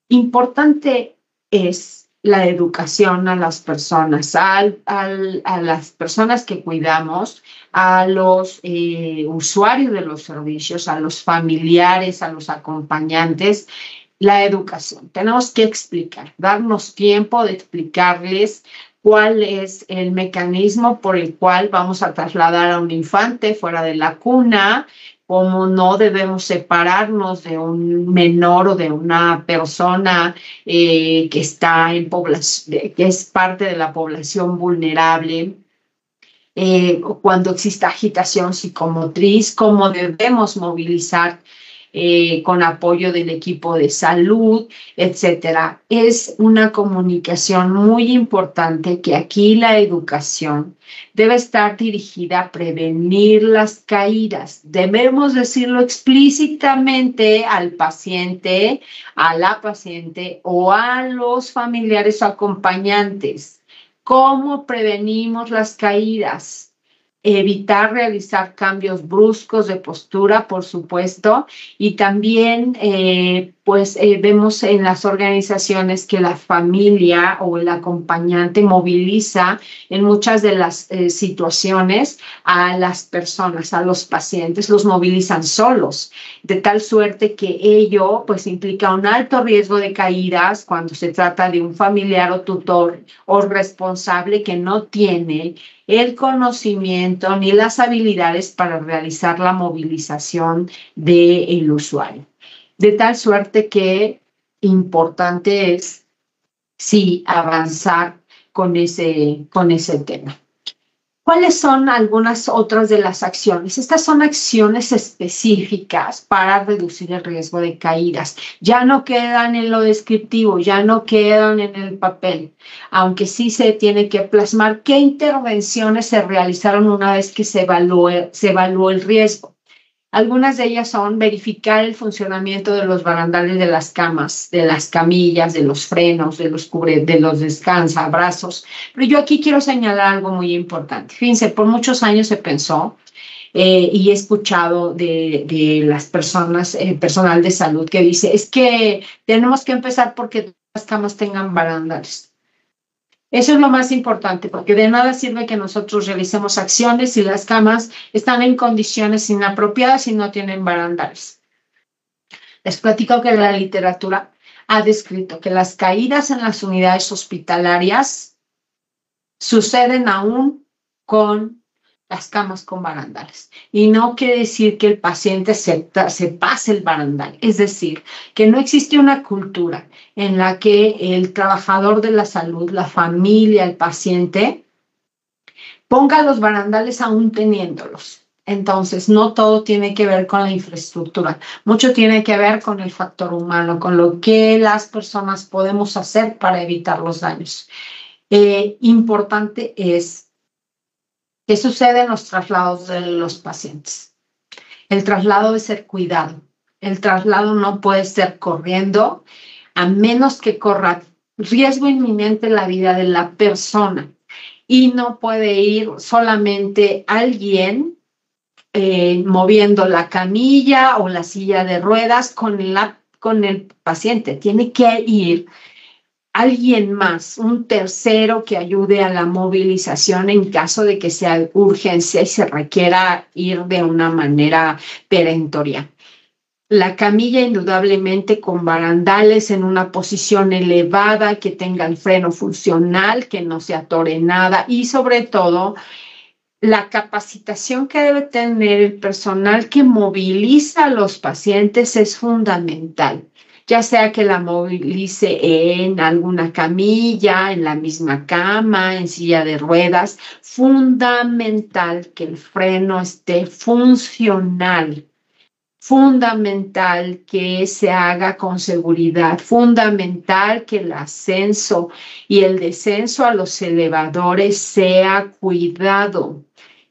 Importante es la educación a las personas, a las personas que cuidamos, a los usuarios de los servicios, a los familiares, a los acompañantes, la educación. Tenemos que explicar, darnos tiempo de explicarles cuál es el mecanismo por el cual vamos a trasladar a un infante fuera de la cuna, cómo no debemos separarnos de un menor o de una persona que está en población, que es parte de la población vulnerable. Cuando exista agitación psicomotriz, cómo debemos movilizar con apoyo del equipo de salud, etcétera. Es una comunicación muy importante que aquí la educación debe estar dirigida a prevenir las caídas. Debemos decirlo explícitamente al paciente, a la paciente o a los familiares o acompañantes. ¿Cómo prevenimos las caídas? Evitar realizar cambios bruscos de postura, por supuesto, y también vemos en las organizaciones que la familia o el acompañante moviliza en muchas de las situaciones a las personas, a los pacientes, los movilizan solos, de tal suerte que ello pues implica un alto riesgo de caídas cuando se trata de un familiar o tutor o responsable que no tiene el conocimiento ni las habilidades para realizar la movilización del usuario. De tal suerte que importante es, sí, avanzar con ese tema. ¿Cuáles son algunas otras de las acciones? Estas son acciones específicas para reducir el riesgo de caídas. Ya no quedan en lo descriptivo, ya no quedan en el papel, aunque sí se tiene que plasmar qué intervenciones se realizaron una vez que se evaluó el riesgo. Algunas de ellas son verificar el funcionamiento de los barandales de las camas, de las camillas, de los frenos, de los descansabrazos. Pero yo aquí quiero señalar algo muy importante. Fíjense, por muchos años se pensó y he escuchado de las personas, personal de salud, que dice, es que tenemos que empezar porque las camas tengan barandales. Eso es lo más importante, porque de nada sirve que nosotros realicemos acciones si las camas están en condiciones inapropiadas y no tienen barandales. Les platico que la literatura ha descrito que las caídas en las unidades hospitalarias suceden aún con las camas con barandales. Y no quiere decir que el paciente se pase el barandal. Es decir, que no existe una cultura en la que el trabajador de la salud, la familia, el paciente, ponga los barandales aún teniéndolos. Entonces, no todo tiene que ver con la infraestructura. Mucho tiene que ver con el factor humano, con lo que las personas podemos hacer para evitar los daños. Importante es ¿qué sucede en los traslados de los pacientes? El traslado debe ser cuidado. El traslado no puede ser corriendo, a menos que corra riesgo inminente en la vida de la persona. Y no puede ir solamente alguien moviendo la camilla o la silla de ruedas con el paciente. Tiene que ir alguien más, un tercero que ayude a la movilización en caso de que sea urgencia y se requiera ir de una manera perentoria. La camilla indudablemente con barandales en una posición elevada, que tenga el freno funcional, que no se atore nada y sobre todo la capacitación que debe tener el personal que moviliza a los pacientes es fundamental, ya sea que la movilice en alguna camilla, en la misma cama, en silla de ruedas. Fundamental que el freno esté funcional, fundamental que se haga con seguridad, fundamental que el ascenso y el descenso a los elevadores sea cuidado,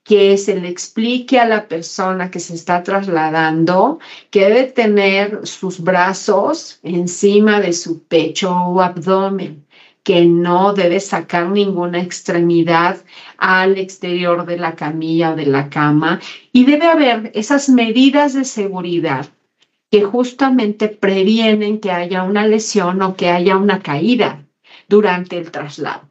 que se le explique a la persona que se está trasladando que debe tener sus brazos encima de su pecho o abdomen, que no debe sacar ninguna extremidad al exterior de la camilla o de la cama, y debe haber esas medidas de seguridad que justamente previenen que haya una lesión o que haya una caída durante el traslado.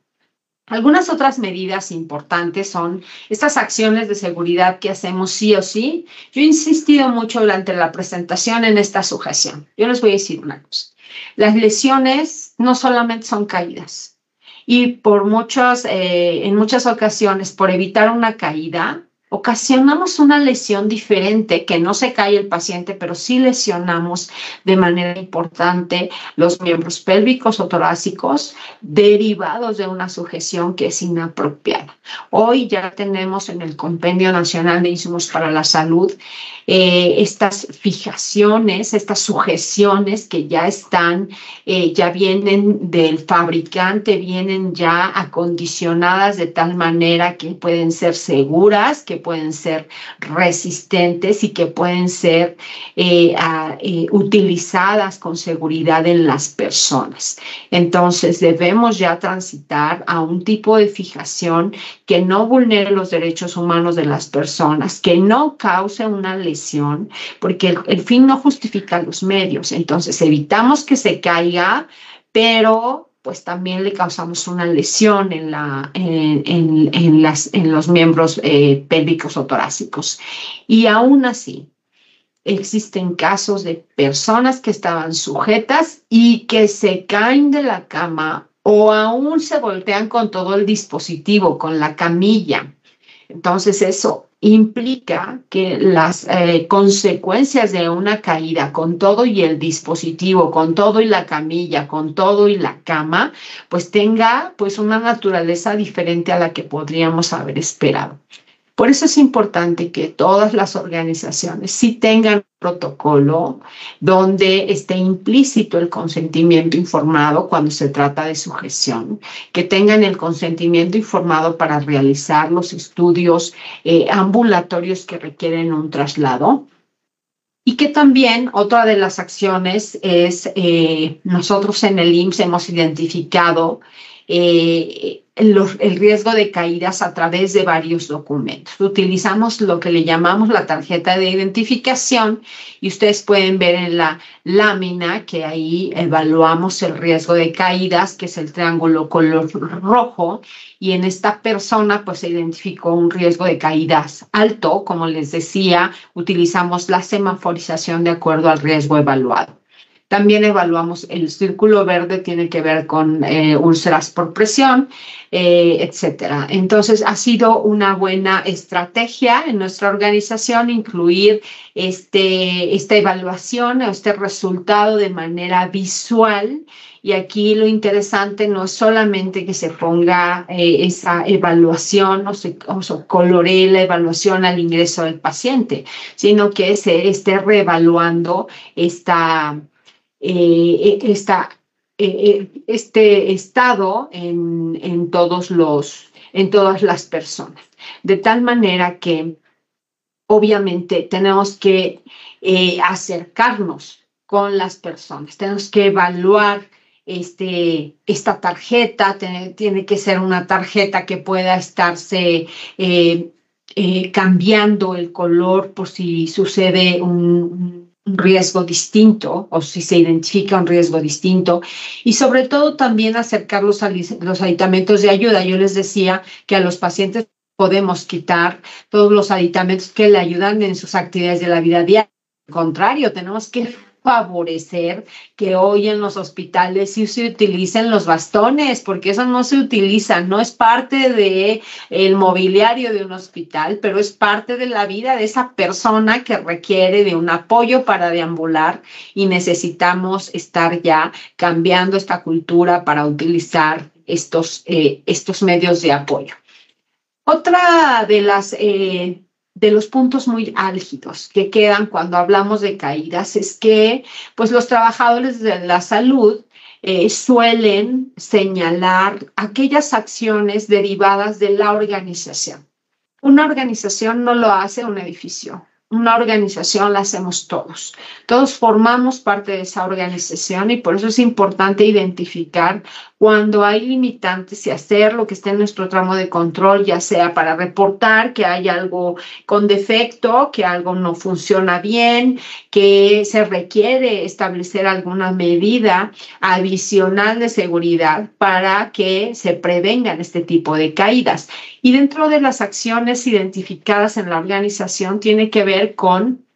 Algunas otras medidas importantes son estas acciones de seguridad que hacemos sí o sí. Yo he insistido mucho durante la presentación en esta sujeción. Yo les voy a decir una cosa. Las lesiones no solamente son caídas y en muchas ocasiones, por evitar una caída, ocasionamos una lesión diferente, que no se cae el paciente, pero sí lesionamos de manera importante los miembros pélvicos o torácicos derivados de una sujeción que es inapropiada. Hoy ya tenemos en el Compendio Nacional de Insumos para la Salud estas fijaciones, estas sujeciones que ya están, ya vienen del fabricante, vienen ya acondicionadas de tal manera que pueden ser seguras, que pueden ser resistentes y que pueden ser utilizadas con seguridad en las personas. Entonces debemos ya transitar a un tipo de fijación que no vulnere los derechos humanos de las personas, que no cause una lesión, porque el fin no justifica los medios. Entonces evitamos que se caiga, pero pues también le causamos una lesión en los miembros pélvicos o torácicos. Y aún así, existen casos de personas que estaban sujetas y que se caen de la cama o aún se voltean con todo el dispositivo, con la camilla. Entonces eso implica que las consecuencias de una caída con todo y el dispositivo, con todo y la camilla, con todo y la cama, pues tenga pues una naturaleza diferente a la que podríamos haber esperado. Por eso es importante que todas las organizaciones sí tengan un protocolo donde esté implícito el consentimiento informado cuando se trata de sujeción, que tengan el consentimiento informado para realizar los estudios ambulatorios que requieren un traslado. Y que también otra de las acciones es, nosotros en el IMSS hemos identificado el riesgo de caídas a través de varios documentos. Utilizamos lo que le llamamos la tarjeta de identificación y ustedes pueden ver en la lámina que ahí evaluamos el riesgo de caídas, que es el triángulo color rojo, y en esta persona pues se identificó un riesgo de caídas alto. Como les decía, utilizamos la semaforización de acuerdo al riesgo evaluado. También evaluamos el círculo verde, tiene que ver con úlceras por presión, etcétera. Entonces, ha sido una buena estrategia en nuestra organización incluir esta evaluación, este resultado de manera visual. Y aquí lo interesante no es solamente que se ponga esa evaluación o se coloree la evaluación al ingreso del paciente, sino que se esté reevaluando este estado en todas las personas. De tal manera que obviamente tenemos que acercarnos con las personas, tenemos que evaluar esta tarjeta, tiene que ser una tarjeta que pueda estarse cambiando el color por si sucede un riesgo distinto o si se identifica un riesgo distinto, y sobre todo también acercar los aditamentos de ayuda. Yo les decía que a los pacientes podemos quitar todos los aditamentos que le ayudan en sus actividades de la vida diaria. Al contrario, tenemos que favorecer que hoy en los hospitales sí se utilicen los bastones, porque eso no se utiliza, no es parte del mobiliario de un hospital, pero es parte de la vida de esa persona que requiere de un apoyo para deambular, y necesitamos estar ya cambiando esta cultura para utilizar estos medios de apoyo. Otra de los puntos muy álgidos que quedan cuando hablamos de caídas es que pues los trabajadores de la salud suelen señalar aquellas acciones derivadas de la organización. Una organización no lo hace un edificio. Una organización la hacemos todos. Todos formamos parte de esa organización, y por eso es importante identificar cuando hay limitantes y hacer lo que esté en nuestro tramo de control, ya sea para reportar que hay algo con defecto, que algo no funciona bien, que se requiere establecer alguna medida adicional de seguridad para que se prevengan este tipo de caídas. Y dentro de las acciones identificadas en la organización tiene que ver con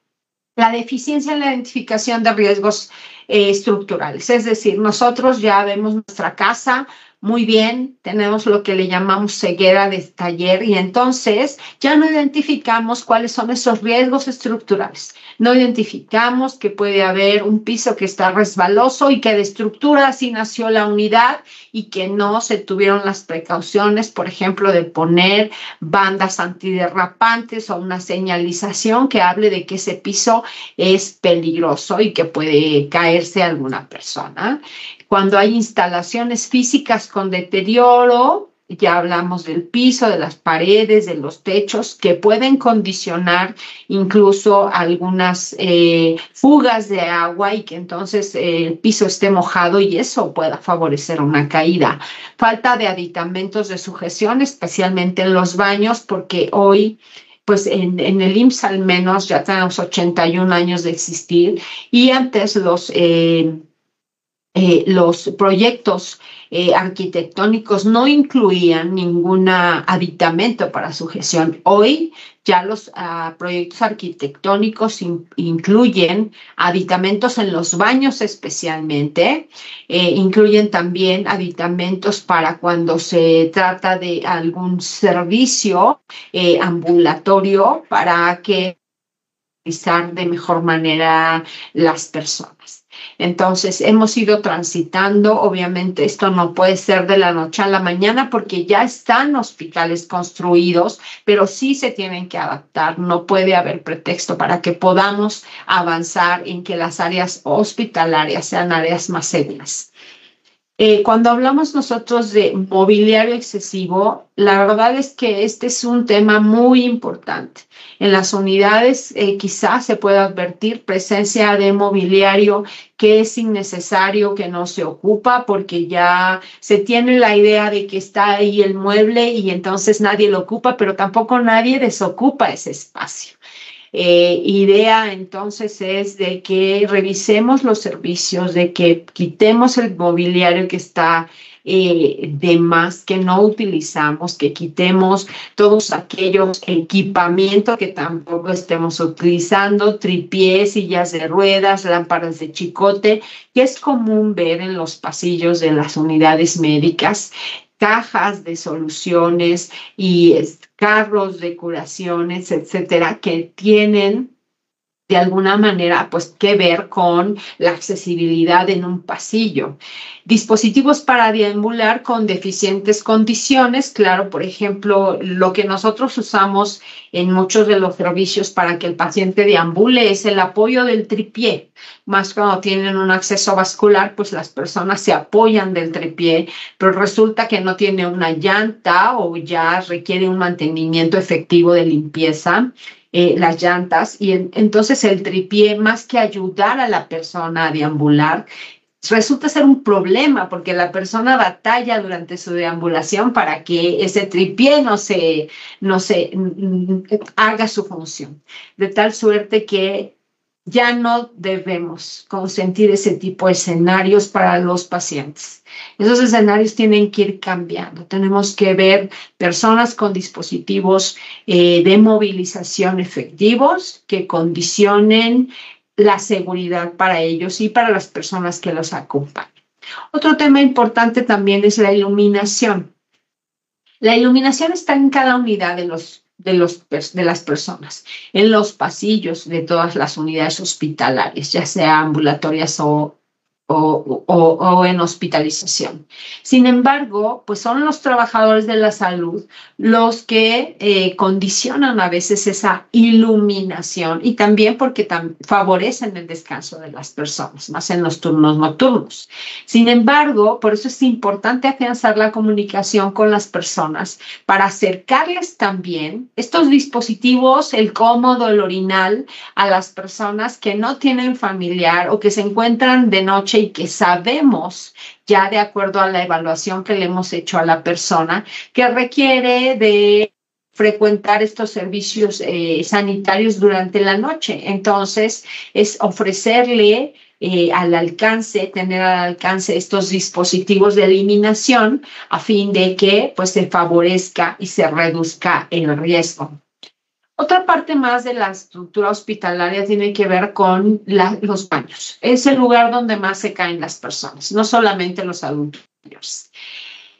la deficiencia en la identificación de riesgos estructurales. Es decir, nosotros ya vemos nuestra casa muy bien, tenemos lo que le llamamos ceguera de taller y entonces ya no identificamos cuáles son esos riesgos estructurales. No identificamos que puede haber un piso que está resbaloso y que de estructura así nació la unidad y que no se tuvieron las precauciones, por ejemplo, de poner bandas antiderrapantes o una señalización que hable de que ese piso es peligroso y que puede caerse alguna persona. Cuando hay instalaciones físicas con deterioro, ya hablamos del piso, de las paredes, de los techos, que pueden condicionar incluso algunas fugas de agua y que entonces el piso esté mojado y eso pueda favorecer una caída. Falta de aditamentos de sujeción, especialmente en los baños, porque hoy pues en el IMSS al menos ya tenemos 81 años de existir y antes los proyectos arquitectónicos no incluían ningún aditamento para sujeción. Hoy ya los proyectos arquitectónicos incluyen aditamentos en los baños especialmente, incluyen también aditamentos para cuando se trata de algún servicio ambulatorio para que utilizar de mejor manera las personas. Entonces, hemos ido transitando, obviamente esto no puede ser de la noche a la mañana porque ya están hospitales construidos, pero sí se tienen que adaptar, no puede haber pretexto para que podamos avanzar en que las áreas hospitalarias sean áreas más seguras. Cuando hablamos nosotros de mobiliario excesivo, la verdad es que este es un tema muy importante. En las unidades quizás se pueda advertir presencia de mobiliario que es innecesario, que no se ocupa, porque ya se tiene la idea de que está ahí el mueble y entonces nadie lo ocupa, pero tampoco nadie desocupa ese espacio. Idea entonces es de que revisemos los servicios, de que quitemos el mobiliario que está de más, que no utilizamos, que quitemos todos aquellos equipamientos que tampoco estemos utilizando, tripiés, sillas de ruedas, lámparas de chicote, que es común ver en los pasillos de las unidades médicas, cajas de soluciones y carros de curaciones, etcétera, que tienen de alguna manera pues que ver con la accesibilidad en un pasillo. Dispositivos para deambular con deficientes condiciones, claro, por ejemplo, lo que nosotros usamos en muchos de los servicios para que el paciente deambule es el apoyo del tripié, más cuando tienen un acceso vascular, pues las personas se apoyan del tripié, pero resulta que no tiene una llanta o ya requiere un mantenimiento efectivo de limpieza. Las llantas y entonces el tripié, más que ayudar a la persona a deambular, resulta ser un problema porque la persona batalla durante su deambulación para que ese tripié no se haga su función, de tal suerte que ya no debemos consentir ese tipo de escenarios para los pacientes. Esos escenarios tienen que ir cambiando. Tenemos que ver personas con dispositivos de movilización efectivos que condicionen la seguridad para ellos y para las personas que los acompañan. Otro tema importante también es la iluminación. La iluminación está en cada unidad de las personas, en los pasillos de todas las unidades hospitalarias, ya sea ambulatorias o en hospitalización. Sin embargo, pues son los trabajadores de la salud los que condicionan a veces esa iluminación y también porque favorecen el descanso de las personas, más en los turnos nocturnos. Sin embargo, por eso es importante afianzar la comunicación con las personas para acercarles también estos dispositivos, el cómodo, el orinal, a las personas que no tienen familiar o que se encuentran de noche y que sabemos, ya de acuerdo a la evaluación que le hemos hecho a la persona, que requiere de frecuentar estos servicios sanitarios durante la noche. Entonces, es ofrecerle tener al alcance estos dispositivos de eliminación a fin de que pues, se favorezca y se reduzca el riesgo. Otra parte más de la estructura hospitalaria tiene que ver con los baños. Es el lugar donde más se caen las personas, no solamente los adultos mayores.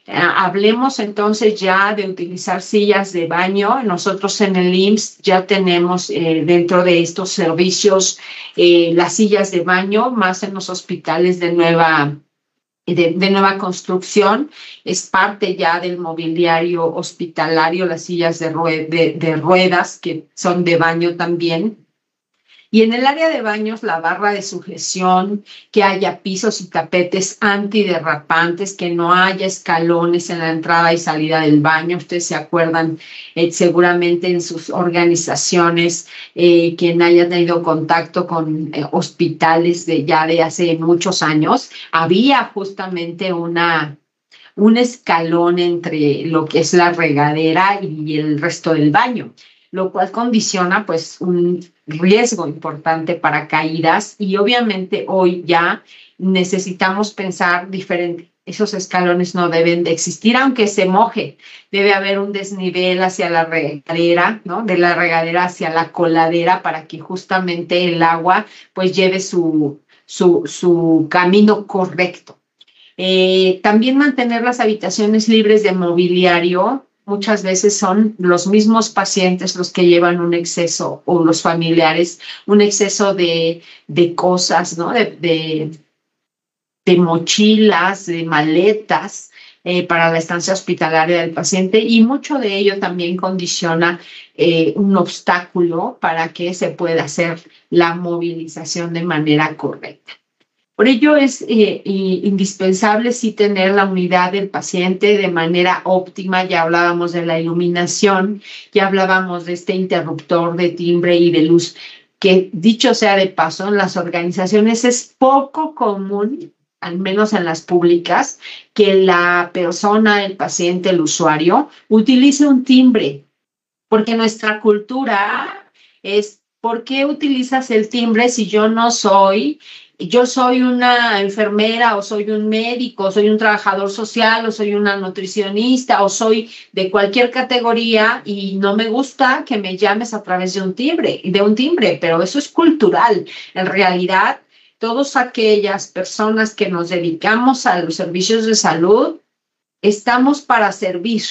Hablemos entonces ya de utilizar sillas de baño. Nosotros en el IMSS ya tenemos dentro de estos servicios las sillas de baño, más en los hospitales de nueva construcción. Es parte ya del mobiliario hospitalario, las sillas de ruedas que son de baño también. Y en el área de baños, la barra de sujeción, que haya pisos y tapetes antiderrapantes, que no haya escalones en la entrada y salida del baño. Ustedes se acuerdan seguramente en sus organizaciones, quien haya tenido contacto con hospitales de hace muchos años, había justamente un escalón entre lo que es la regadera y el resto del baño, lo cual condiciona pues un riesgo importante para caídas, y obviamente hoy ya necesitamos pensar diferente. Esos escalones no deben de existir, aunque se moje. Debe haber un desnivel hacia la regadera, ¿no? De la regadera hacia la coladera, para que justamente el agua pues lleve su camino correcto. También mantener las habitaciones libres de mobiliario. Muchas veces son los mismos pacientes los que llevan un exceso, o los familiares, un exceso de cosas, ¿no? De mochilas, de maletas para la estancia hospitalaria del paciente, y mucho de ello también condiciona un obstáculo para que se pueda hacer la movilización de manera correcta. Por ello es indispensable sí tener la unidad del paciente de manera óptima. Ya hablábamos de la iluminación, ya hablábamos de este interruptor de timbre y de luz, que dicho sea de paso, en las organizaciones es poco común, al menos en las públicas, que la persona, el paciente, el usuario, utilice un timbre, porque nuestra cultura es: ¿por qué utilizas el timbre si yo soy una enfermera, o soy un médico, o soy un trabajador social, o soy una nutricionista, o soy de cualquier categoría, y no me gusta que me llames a través de un timbre? Pero eso es cultural. En realidad, todas aquellas personas que nos dedicamos a los servicios de salud, estamos para servir.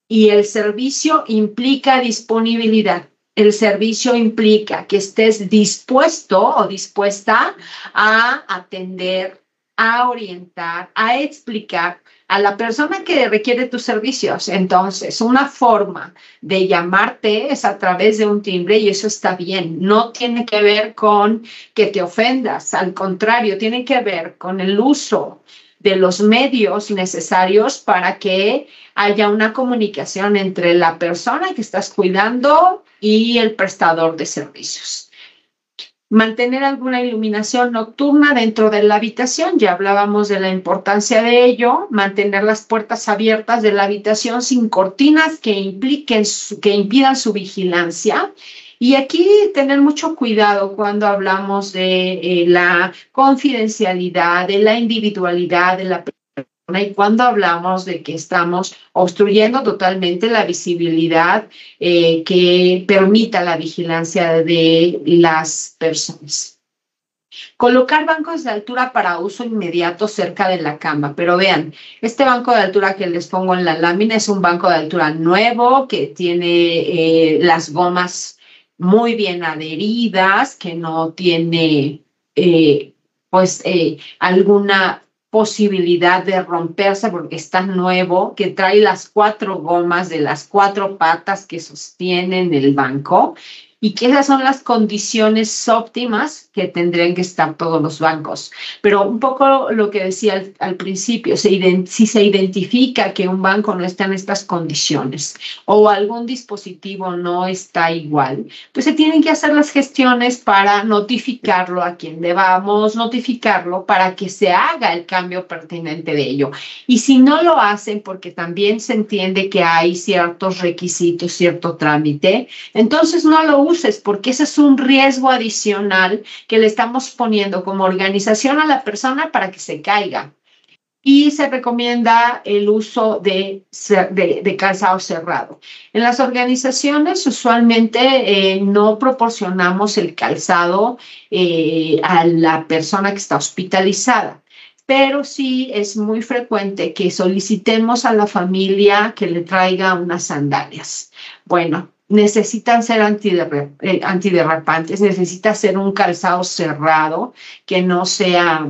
Y el servicio implica disponibilidad. El servicio implica que estés dispuesto o dispuesta a atender, a orientar, a explicar a la persona que requiere tus servicios. Entonces, una forma de llamarte es a través de un timbre, y eso está bien. No tiene que ver con que te ofendas, al contrario, tiene que ver con el uso de los medios necesarios para que haya una comunicación entre la persona que estás cuidando y el prestador de servicios. Mantener alguna iluminación nocturna dentro de la habitación, ya hablábamos de la importancia de ello. Mantener las puertas abiertas de la habitación sin cortinas que impidan su vigilancia. Y aquí tener mucho cuidado cuando hablamos de la confidencialidad, de la individualidad de la persona, y cuando hablamos de que estamos obstruyendo totalmente la visibilidad que permita la vigilancia de las personas. Colocar bancos de altura para uso inmediato cerca de la cama. Pero vean, este banco de altura que les pongo en la lámina es un banco de altura nuevo, que tiene las gomas muy bien adheridas, que no tiene alguna posibilidad de romperse porque está nuevo, que trae las 4 gomas de las 4 patas que sostienen el banco, y que esas son las condiciones óptimas que tendrían que estar todos los bancos. Pero un poco lo que decía al principio, si se identifica que un banco no está en estas condiciones, o algún dispositivo no está igual, pues se tienen que hacer las gestiones para notificarlo a quien debamos notificarlo, para que se haga el cambio pertinente de ello. Y si no lo hacen, porque también se entiende que hay ciertos requisitos, cierto trámite, entonces no lo uses, porque ese es un riesgo adicional que le estamos poniendo como organización a la persona para que se caiga. Y se recomienda el uso de calzado cerrado. En las organizaciones usualmente no proporcionamos el calzado a la persona que está hospitalizada. pero sí es muy frecuente que solicitemos a la familia que le traiga unas sandalias. Bueno, necesitan ser antiderrapantes, necesita ser un calzado cerrado, que no sea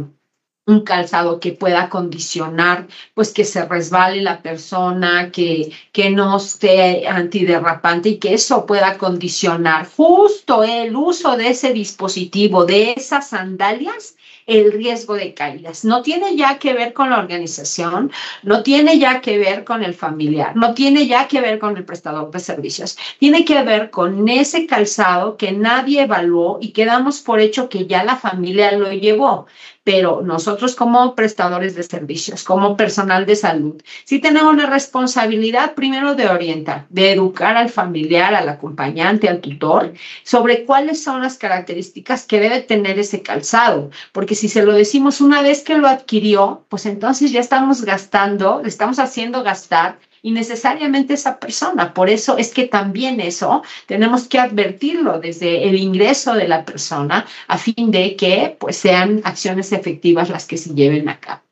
un calzado que pueda condicionar, pues que se resbale la persona, que no esté antiderrapante y que eso pueda condicionar justo el uso de ese dispositivo, de esas sandalias, el riesgo de caídas. No tiene ya que ver con la organización, no tiene ya que ver con el familiar, no tiene ya que ver con el prestador de servicios, tiene que ver con ese calzado que nadie evaluó y que damos por hecho que ya la familia lo llevó. Pero nosotros como prestadores de servicios, como personal de salud, sí tenemos la responsabilidad primero de orientar, de educar al familiar, al acompañante, al tutor, sobre cuáles son las características que debe tener ese calzado, porque si se lo decimos una vez que lo adquirió, pues entonces ya estamos gastando, le estamos haciendo gastar innecesariamente esa persona. Por eso es que también eso tenemos que advertirlo desde el ingreso de la persona a fin de que pues sean acciones efectivas las que se lleven a cabo.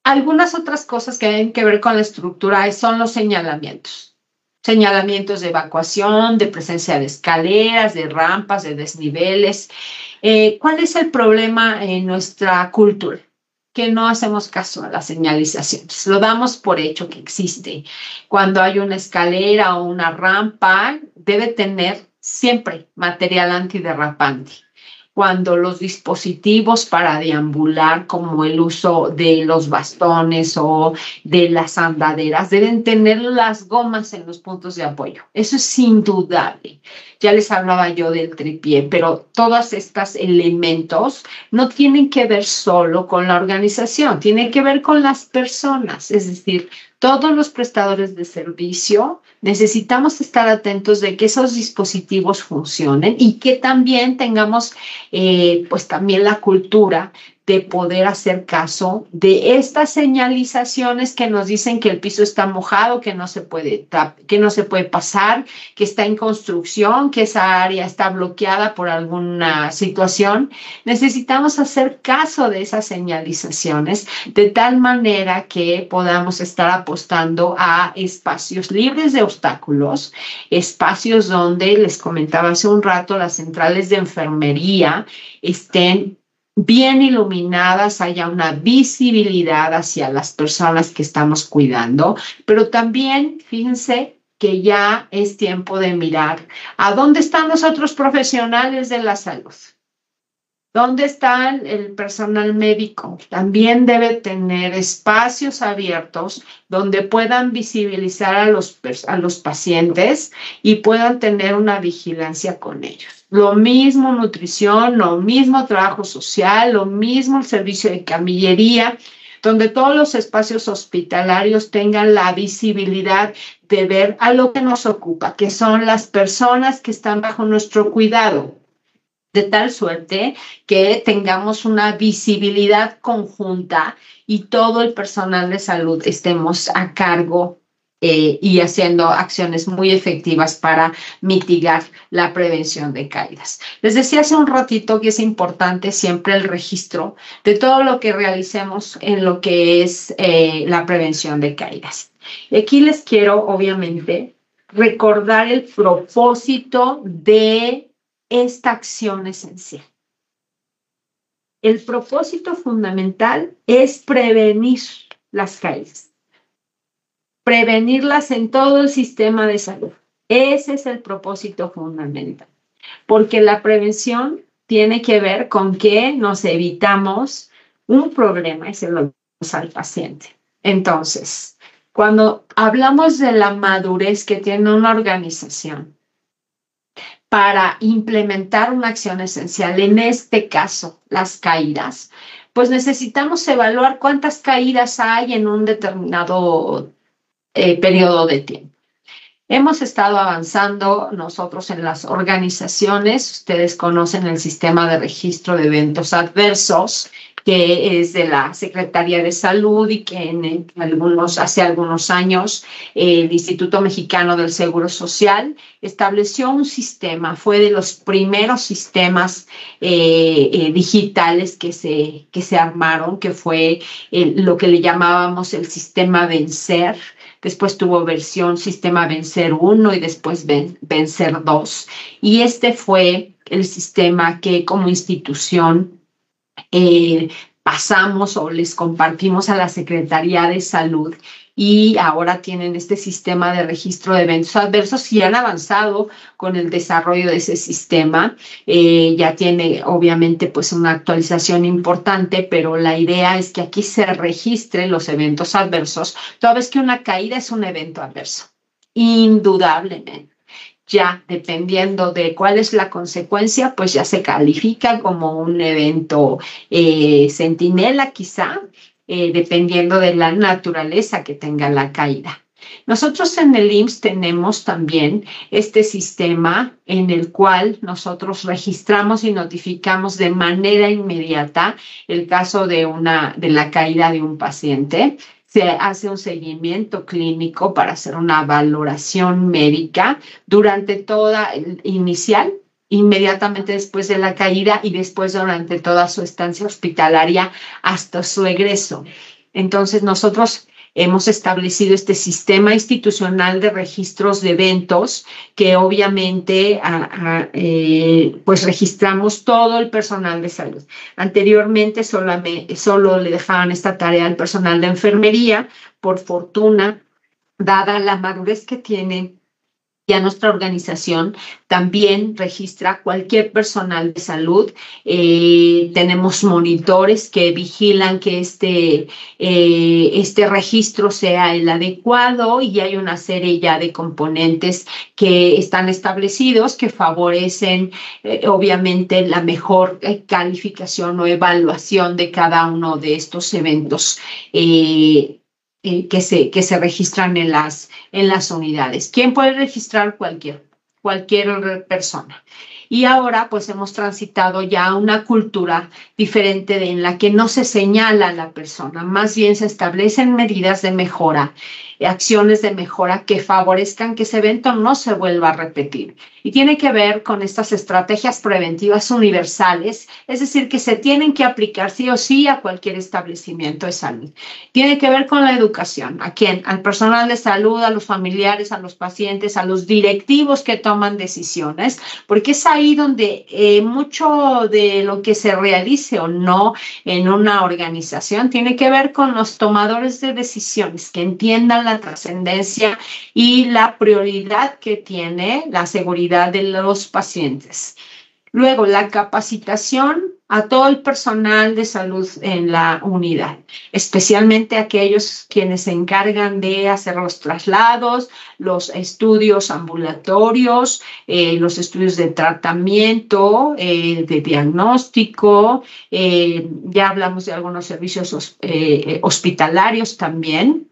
Algunas otras cosas que tienen que ver con la estructura son los señalamientos. Señalamientos de evacuación, de presencia de escaleras, de rampas, de desniveles. ¿Cuál es el problema en nuestra cultura? Que no hacemos caso a las señalizaciones, lo damos por hecho que existe. Cuando hay una escalera o una rampa, debe tener siempre material antiderrapante. Cuando los dispositivos para deambular, como el uso de los bastones o de las andaderas, deben tener las gomas en los puntos de apoyo. Eso es indudable. Ya les hablaba yo del tripié, pero todos estos elementos no tienen que ver solo con la organización, tienen que ver con las personas, es decir, todos los prestadores de servicio necesitamos estar atentos de que esos dispositivos funcionen y que también tengamos pues también la cultura de poder hacer caso de estas señalizaciones que nos dicen que el piso está mojado, que no se puede pasar, que está en construcción, que esa área está bloqueada por alguna situación. Necesitamos hacer caso de esas señalizaciones de tal manera que podamos estar apostando a espacios libres de obstáculos, espacios donde, les comentaba hace un rato, las centrales de enfermería estén bien iluminadas, haya una visibilidad hacia las personas que estamos cuidando, pero también fíjense que ya es tiempo de mirar a dónde están los otros profesionales de la salud. ¿Dónde está el personal médico? También debe tener espacios abiertos donde puedan visibilizar a los pacientes y puedan tener una vigilancia con ellos. Lo mismo nutrición, lo mismo trabajo social, lo mismo el servicio de camillería, donde todos los espacios hospitalarios tengan la visibilidad de ver a lo que nos ocupa, que son las personas que están bajo nuestro cuidado, de tal suerte que tengamos una visibilidad conjunta y todo el personal de salud estemos a cargo y haciendo acciones muy efectivas para mitigar la prevención de caídas. Les decía hace un ratito que es importante siempre el registro de todo lo que realicemos en lo que es la prevención de caídas. Y aquí les quiero, obviamente, recordar el propósito de esta acción esencial. El propósito fundamental es prevenir las caídas, prevenirlas en todo el sistema de salud. Ese es el propósito fundamental, porque la prevención tiene que ver con que nos evitamos un problema y se lo damos al paciente. Entonces, cuando hablamos de la madurez que tiene una organización para implementar una acción esencial, en este caso, las caídas, pues necesitamos evaluar cuántas caídas hay en un determinado periodo de tiempo. Hemos estado avanzando nosotros en las organizaciones, ustedes conocen el sistema de registro de eventos adversos, que es de la Secretaría de Salud y que hace algunos años el Instituto Mexicano del Seguro Social estableció un sistema, fue de los primeros sistemas digitales que se armaron, que fue lo que le llamábamos el sistema Vencer. Después tuvo versión sistema Vencer 1 y después Vencer 2. Y este fue el sistema que como institución pasamos o les compartimos a la Secretaría de Salud, y ahora tienen este sistema de registro de eventos adversos y han avanzado con el desarrollo de ese sistema. Ya tiene obviamente pues una actualización importante, pero la idea es que aquí se registren los eventos adversos, toda vez que una caída es un evento adverso, indudablemente. Ya dependiendo de cuál es la consecuencia, pues ya se califica como un evento centinela quizá, dependiendo de la naturaleza que tenga la caída. Nosotros en el IMSS tenemos también este sistema en el cual nosotros registramos y notificamos de manera inmediata el caso de la caída de un paciente. Se hace un seguimiento clínico para hacer una valoración médica durante toda inicial, inmediatamente después de la caída y después durante toda su estancia hospitalaria hasta su egreso. Entonces nosotros hemos establecido este sistema institucional de registros de eventos que obviamente pues registramos todo el personal de salud. Anteriormente solo le dejaban esta tarea al personal de enfermería. Por fortuna, dada la madurez que tiene ya nuestra organización, también registra cualquier personal de salud. Tenemos monitores que vigilan que este registro sea el adecuado, y hay una serie ya de componentes que están establecidos que favorecen obviamente la mejor calificación o evaluación de cada uno de estos eventos que se registran en las unidades. ¿Quién puede registrar? Cualquier persona. Y ahora pues hemos transitado ya a una cultura diferente en la que no se señala a la persona, más bien se establecen medidas de mejora, acciones de mejora que favorezcan que ese evento no se vuelva a repetir. Y tiene que ver con estas estrategias preventivas universales, es decir, que se tienen que aplicar sí o sí a cualquier establecimiento de salud. Tiene que ver con la educación. ¿A quién? Al personal de salud, a los familiares, a los pacientes, a los directivos que toman decisiones, porque es ahí donde mucho de lo que se realice o no en una organización tiene que ver con los tomadores de decisiones, que entiendan la trascendencia y la prioridad que tiene la seguridad de los pacientes. Luego, la capacitación a todo el personal de salud en la unidad, especialmente aquellos quienes se encargan de hacer los traslados, los estudios ambulatorios, los estudios de tratamiento, de diagnóstico, ya hablamos de algunos servicios hospitalarios también,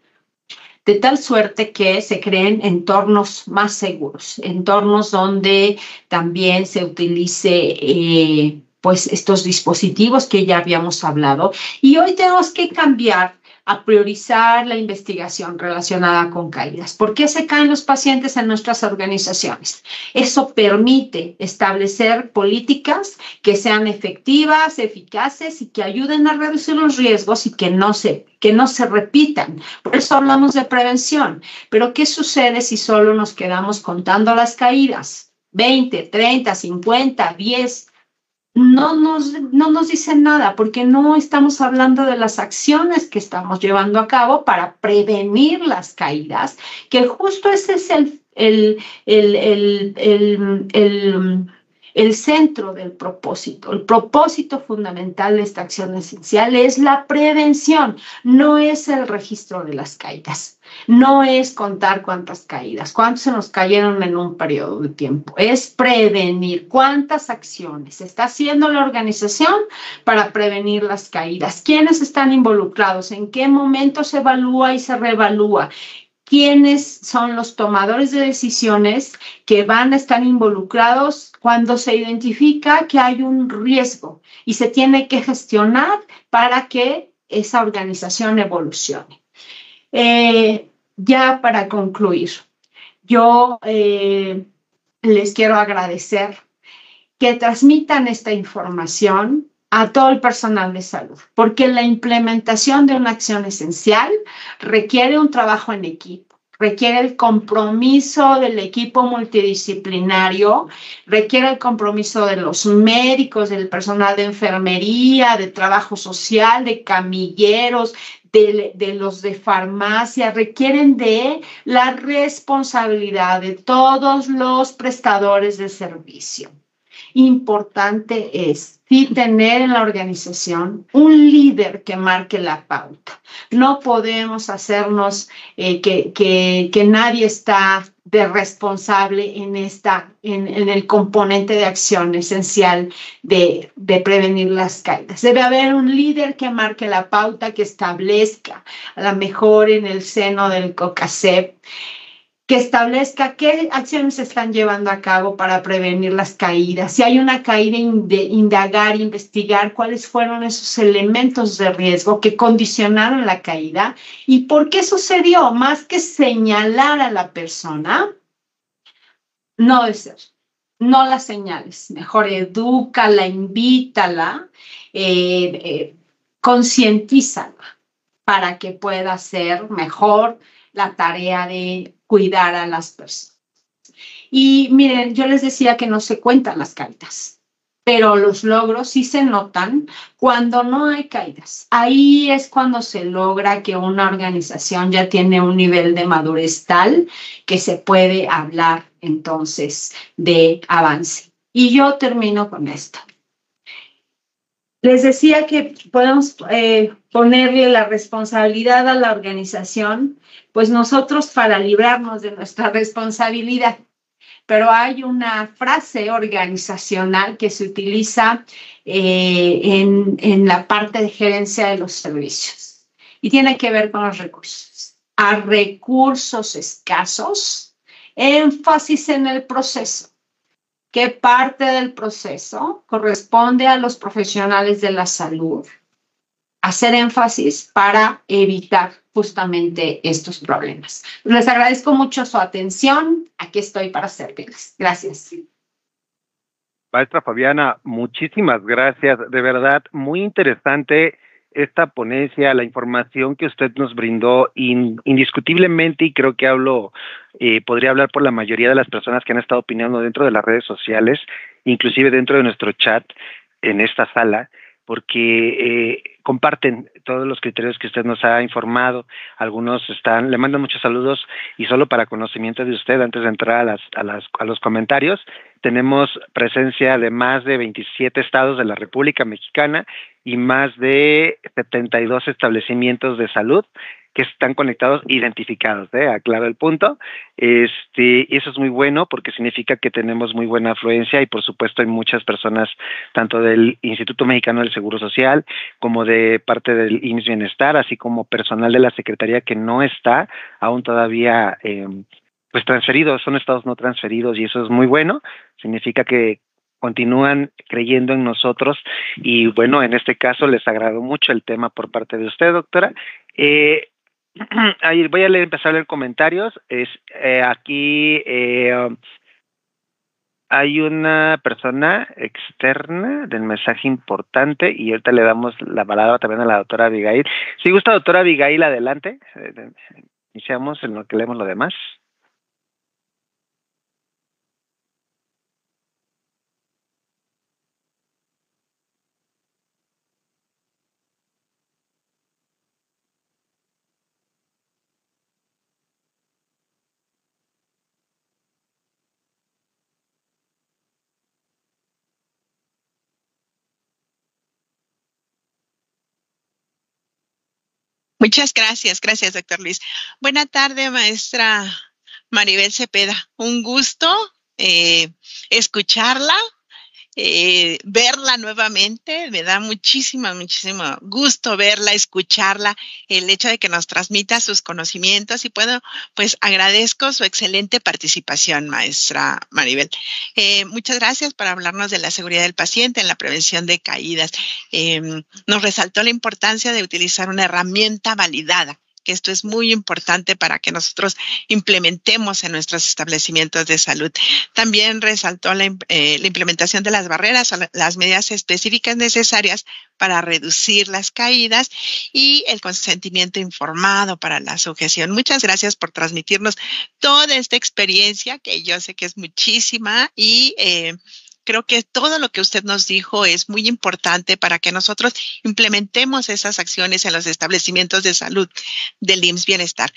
de tal suerte que se creen entornos más seguros, entornos donde también se utilice pues estos dispositivos que ya habíamos hablado. Y hoy tenemos que cambiar a priorizar la investigación relacionada con caídas. ¿Por qué se caen los pacientes en nuestras organizaciones? Eso permite establecer políticas que sean efectivas, eficaces y que ayuden a reducir los riesgos y que no se repitan. Por eso hablamos de prevención. Pero ¿qué sucede si solo nos quedamos contando las caídas? 20, 30, 50, 10... No nos dicen nada, porque no estamos hablando de las acciones que estamos llevando a cabo para prevenir las caídas, que justo ese es el centro del propósito. El propósito fundamental de esta acción esencial es la prevención, no es el registro de las caídas. No es contar cuántas caídas, cuántos se nos cayeron en un periodo de tiempo. Es prevenir cuántas acciones está haciendo la organización para prevenir las caídas. ¿Quiénes están involucrados? ¿En qué momento se evalúa y se reevalúa? quiénes son los tomadores de decisiones que van a estar involucrados cuando se identifica que hay un riesgo y se tiene que gestionar para que esa organización evolucione. Ya para concluir, yo les quiero agradecer que transmitan esta información a todo el personal de salud, porque la implementación de una acción esencial requiere un trabajo en equipo, requiere el compromiso del equipo multidisciplinario, requiere el compromiso de los médicos, del personal de enfermería, de trabajo social, de camilleros, de los de farmacia, requieren de la responsabilidad de todos los prestadores de servicio. Importante es sí tener en la organización un líder que marque la pauta. No podemos hacernos que nadie está de responsable en el componente de acción esencial de prevenir las caídas. Debe haber un líder que marque la pauta, que establezca, a lo mejor en el seno del COCACEP, que establezca qué acciones se están llevando a cabo para prevenir las caídas. Si hay una caída, indagar, investigar cuáles fueron esos elementos de riesgo que condicionaron la caída y por qué sucedió, más que señalar a la persona, no de ser. No la señales, mejor edúcala, invítala, concientízala para que pueda hacer mejor la tarea de cuidar a las personas. Y miren, yo les decía que no se cuentan las caídas, pero los logros sí se notan cuando no hay caídas. Ahí es cuando se logra que una organización ya tiene un nivel de madurez tal que se puede hablar entonces de avance. Y yo termino con esto. Les decía que podemos ponerle la responsabilidad a la organización, pues nosotros para librarnos de nuestra responsabilidad. Pero hay una frase organizacional que se utiliza en la parte de gerencia de los servicios y tiene que ver con los recursos. A recursos escasos, énfasis en el proceso. ¿Qué parte del proceso corresponde a los profesionales de la salud? Hacer énfasis para evitar justamente estos problemas. Les agradezco mucho su atención. Aquí estoy para servirles. Gracias. Maestra Fabiana, muchísimas gracias. De verdad, muy interesante esta ponencia, la información que usted nos brindó indiscutiblemente, y creo que podría hablar por la mayoría de las personas que han estado opinando dentro de las redes sociales, inclusive dentro de nuestro chat en esta sala, porque comparten todos los criterios que usted nos ha informado. Algunos le mandan muchos saludos, y solo para conocimiento de usted, antes de entrar a los comentarios, tenemos presencia de más de 27 estados de la República Mexicana y más de 72 establecimientos de salud que están conectados, identificados, aclaro el punto. Y eso es muy bueno porque significa que tenemos muy buena afluencia, y por supuesto hay muchas personas, tanto del Instituto Mexicano del Seguro Social como de parte del IMSS Bienestar, así como personal de la Secretaría que no está aún todavía pues transferidos, son estados no transferidos, y eso es muy bueno. Significa que continúan creyendo en nosotros, y bueno, en este caso les agradó mucho el tema por parte de usted, doctora. Ahí voy a empezar a leer comentarios. Aquí hay una persona externa del mensaje importante, y ahorita le damos la palabra también a la doctora Abigail. Si gusta, doctora Abigail, adelante. Iniciamos en lo que leemos lo demás. Muchas gracias, doctor Luis. Buena tarde, maestra Maribel Cepeda. Un gusto escucharla verla nuevamente. Me da muchísimo gusto verla, escucharla, el hecho de que nos transmita sus conocimientos y pues agradezco su excelente participación, maestra Maribel. Muchas gracias por hablarnos de la seguridad del paciente en la prevención de caídas. Nos resaltó la importancia de utilizar una herramienta validada, que esto es muy importante para que nosotros implementemos en nuestros establecimientos de salud. También resaltó la implementación de las barreras o las medidas específicas necesarias para reducir las caídas y el consentimiento informado para la sujeción. Muchas gracias por transmitirnos toda esta experiencia, que yo sé que es muchísima, y creo que todo lo que usted nos dijo es muy importante para que nosotros implementemos esas acciones en los establecimientos de salud del IMSS Bienestar.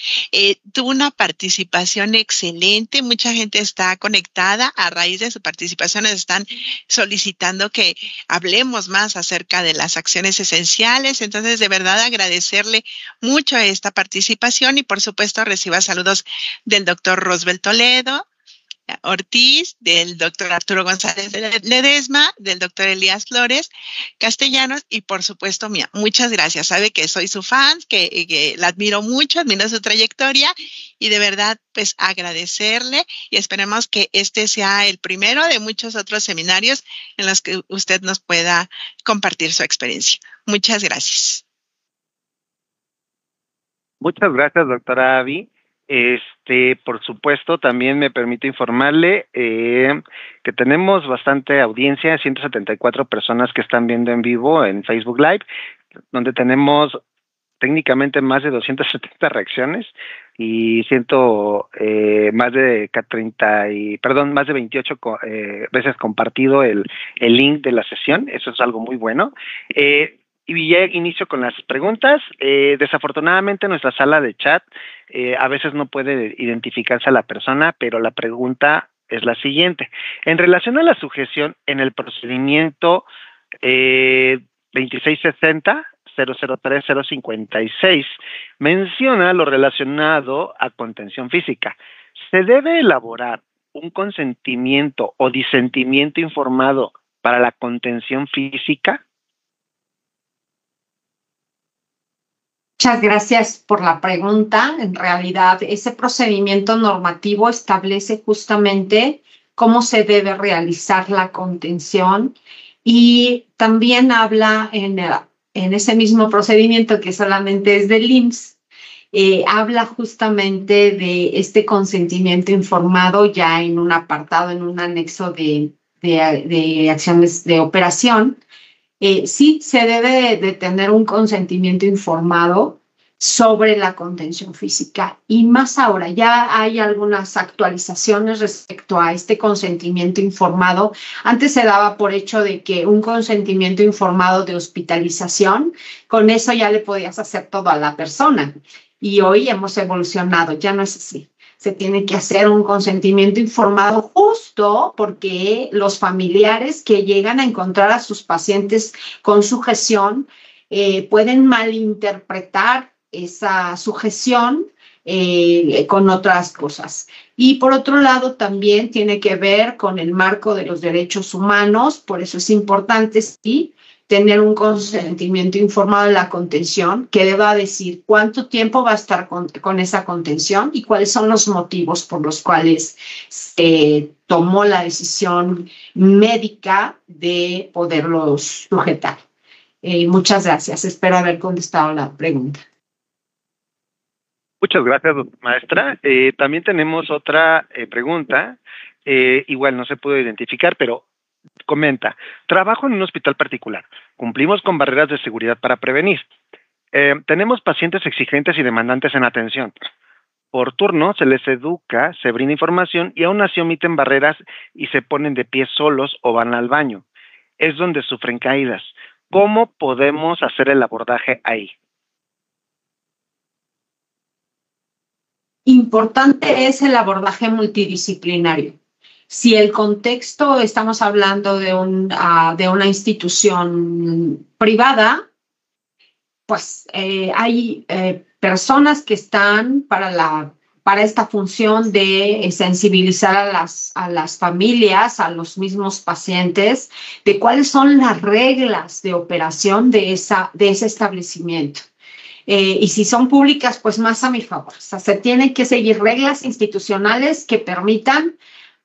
Tuvo una participación excelente, mucha gente está conectada. A raíz de su participación nos están solicitando que hablemos más acerca de las acciones esenciales. Entonces, de verdad, agradecerle mucho esta participación y, por supuesto, reciba saludos del doctor Rosbel Toledo Ortiz, del doctor Arturo González Ledesma, del doctor Elías Flores Castellanos y, por supuesto, mía. Muchas gracias. Sabe que soy su fan, que la admiro mucho, admiro su trayectoria y de verdad, pues agradecerle, y esperemos que este sea el primero de muchos otros seminarios en los que usted nos pueda compartir su experiencia. Muchas gracias. Muchas gracias, doctora Abby. Por supuesto, también me permito informarle que tenemos bastante audiencia, 174 personas que están viendo en vivo en Facebook Live, donde tenemos técnicamente más de 270 reacciones y más de 28 veces compartido el link de la sesión. Eso es algo muy bueno. Y ya inicio con las preguntas. Desafortunadamente nuestra sala de chat a veces no puede identificarse a la persona, pero la pregunta es la siguiente. En relación a la sujeción en el procedimiento 2660-003-056, menciona lo relacionado a contención física. ¿Se debe elaborar un consentimiento o disentimiento informado para la contención física? Muchas gracias por la pregunta. En realidad, ese procedimiento normativo establece justamente cómo se debe realizar la contención y también habla en ese mismo procedimiento, que solamente es del IMSS, habla justamente de este consentimiento informado ya en un apartado, en un anexo de acciones de operación. Sí se debe de tener un consentimiento informado sobre la contención física, y más ahora ya hay algunas actualizaciones respecto a este consentimiento informado. Antes se daba por hecho de que un consentimiento informado de hospitalización, con eso ya le podías hacer todo a la persona, y hoy hemos evolucionado, ya no es así. Se tiene que hacer un consentimiento informado justo porque los familiares que llegan a encontrar a sus pacientes con sujeción pueden malinterpretar esa sujeción con otras cosas. Y por otro lado, también tiene que ver con el marco de los derechos humanos, por eso es importante, sí, tener un consentimiento informado de la contención que deba decir cuánto tiempo va a estar con esa contención y cuáles son los motivos por los cuales se tomó la decisión médica de poderlos sujetar. Muchas gracias. Espero haber contestado la pregunta. Muchas gracias, maestra. También tenemos otra pregunta. Igual no se pudo identificar, pero comenta: trabajo en un hospital particular. Cumplimos con barreras de seguridad para prevenir. Tenemos pacientes exigentes y demandantes en atención. Por turno se les educa, se brinda información y aún así omiten barreras y se ponen de pie solos o van al baño. Es donde sufren caídas. ¿Cómo podemos hacer el abordaje ahí? Importante es el abordaje multidisciplinario. Si el contexto, estamos hablando de una institución privada, pues hay personas que están para para esta función de sensibilizar a las familias, a los mismos pacientes, de cuáles son las reglas de operación de ese establecimiento. Y si son públicas, pues más a mi favor. O sea, se tienen que seguir reglas institucionales que permitan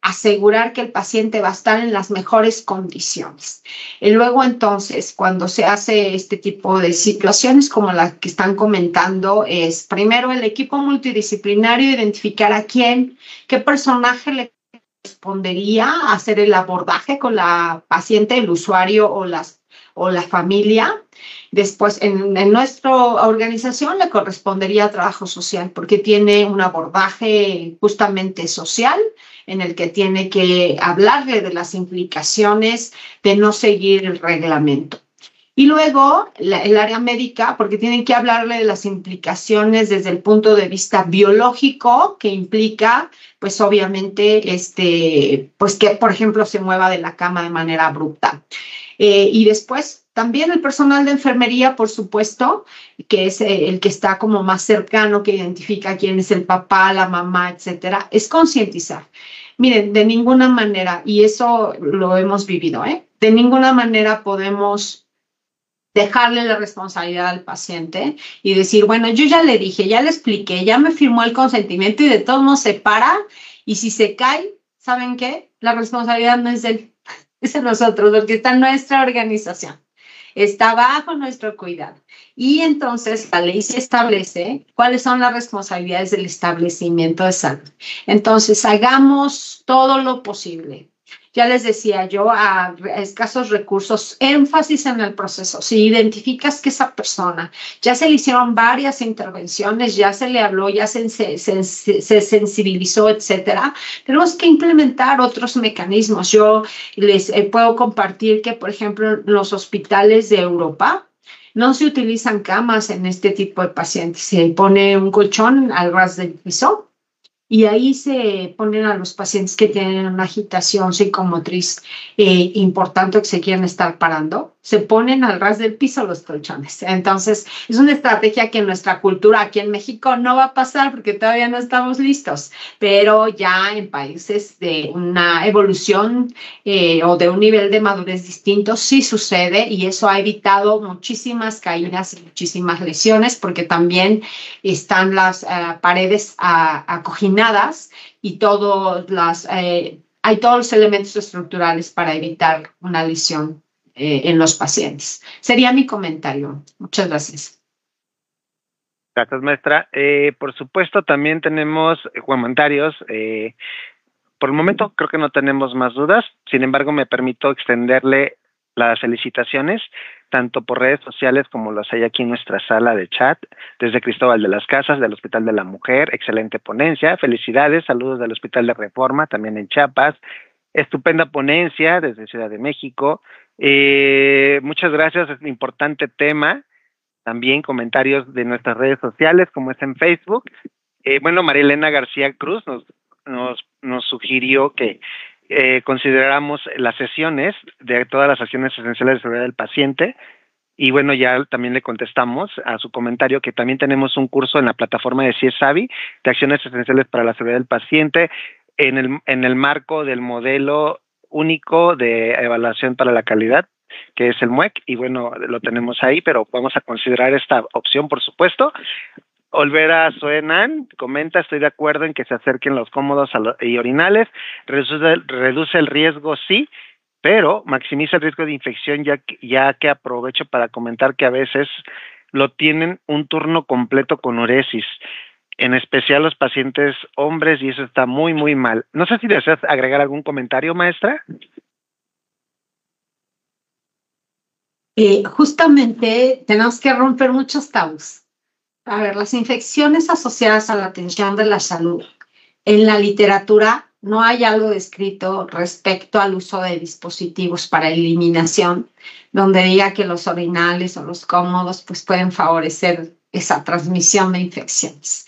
asegurar que el paciente va a estar en las mejores condiciones. Y luego, entonces, cuando se hace este tipo de situaciones como la que están comentando, es primero el equipo multidisciplinario identificar a quién, qué personaje le correspondería hacer el abordaje con la paciente, el usuario o la familia. Después, en nuestra organización le correspondería trabajo social porque tiene un abordaje justamente social en el que tiene que hablarle de las implicaciones de no seguir el reglamento. Y luego el área médica, porque tienen que hablarle de las implicaciones desde el punto de vista biológico, que implica, pues obviamente, pues que, por ejemplo, se mueva de la cama de manera abrupta. Y después también el personal de enfermería, por supuesto, que es el que está como más cercano, que identifica quién es el papá, la mamá, etcétera, es concientizar. Miren, de ninguna manera, y eso lo hemos vivido, de ninguna manera podemos dejarle la responsabilidad al paciente y decir, bueno, yo ya le dije, ya le expliqué, ya me firmó el consentimiento y de todos modos se para y si se cae, ¿saben qué? La responsabilidad no es de él, es de nosotros, porque está en nuestra organización, está bajo nuestro cuidado. Y entonces la ley se establece cuáles son las responsabilidades del establecimiento de salud. Entonces, hagamos todo lo posible. Ya les decía yo, a escasos recursos, énfasis en el proceso. Si identificas que esa persona ya se le hicieron varias intervenciones, ya se le habló, ya se sensibilizó, etcétera, tenemos que implementar otros mecanismos. Yo les puedo compartir que, por ejemplo, los hospitales de Europa no se utilizan camas en este tipo de pacientes. Se pone un colchón al ras del piso. Y ahí se ponen a los pacientes que tienen una agitación psicomotriz importante o que se quieren estar parando, se ponen al ras del piso los colchones. Entonces, es una estrategia que en nuestra cultura aquí en México no va a pasar porque todavía no estamos listos, pero ya en países de una evolución o de un nivel de madurez distinto sí sucede y eso ha evitado muchísimas caídas y muchísimas lesiones porque también están las paredes acoginadas y hay todos los elementos estructurales para evitar una lesión en los pacientes. Sería mi comentario. Muchas gracias. Gracias, maestra. Por supuesto, también tenemos comentarios. Por el momento creo que no tenemos más dudas. Sin embargo, me permito extenderle las felicitaciones, tanto por redes sociales como las hay aquí en nuestra sala de chat, desde Cristóbal de las Casas, del Hospital de la Mujer, excelente ponencia, felicidades, saludos del Hospital de Reforma, también en Chiapas, estupenda ponencia desde Ciudad de México, muchas gracias, es un importante tema, también comentarios de nuestras redes sociales, como es en Facebook. Bueno, María Elena García Cruz nos sugirió que consideramos las sesiones de todas las acciones esenciales de seguridad del paciente y bueno, ya también le contestamos a su comentario que también tenemos un curso en la plataforma de CIESAVI de acciones esenciales para la seguridad del paciente en el marco del modelo único de evaluación para la calidad, que es el MUEC, y bueno, lo tenemos ahí, pero vamos a considerar esta opción, por supuesto. Olvera Suenan comenta, estoy de acuerdo en que se acerquen los cómodos y orinales, reduce el riesgo, sí, pero maximiza el riesgo de infección, ya que aprovecho para comentar que a veces lo tienen un turno completo con uresis, en especial los pacientes hombres, y eso está muy, muy mal. No sé si deseas agregar algún comentario, maestra. Justamente tenemos que romper muchos tabús. A ver, las infecciones asociadas a la atención de la salud. En la literatura no hay algo descrito respecto al uso de dispositivos para eliminación, donde diga que los orinales o los cómodos pues, pueden favorecer esa transmisión de infecciones.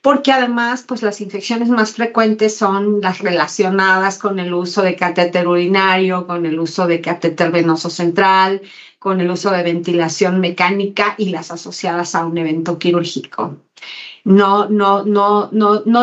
porque además, pues las infecciones más frecuentes son las relacionadas con el uso de catéter urinario, con el uso de catéter venoso central, con el uso de ventilación mecánica y las asociadas a un evento quirúrgico. No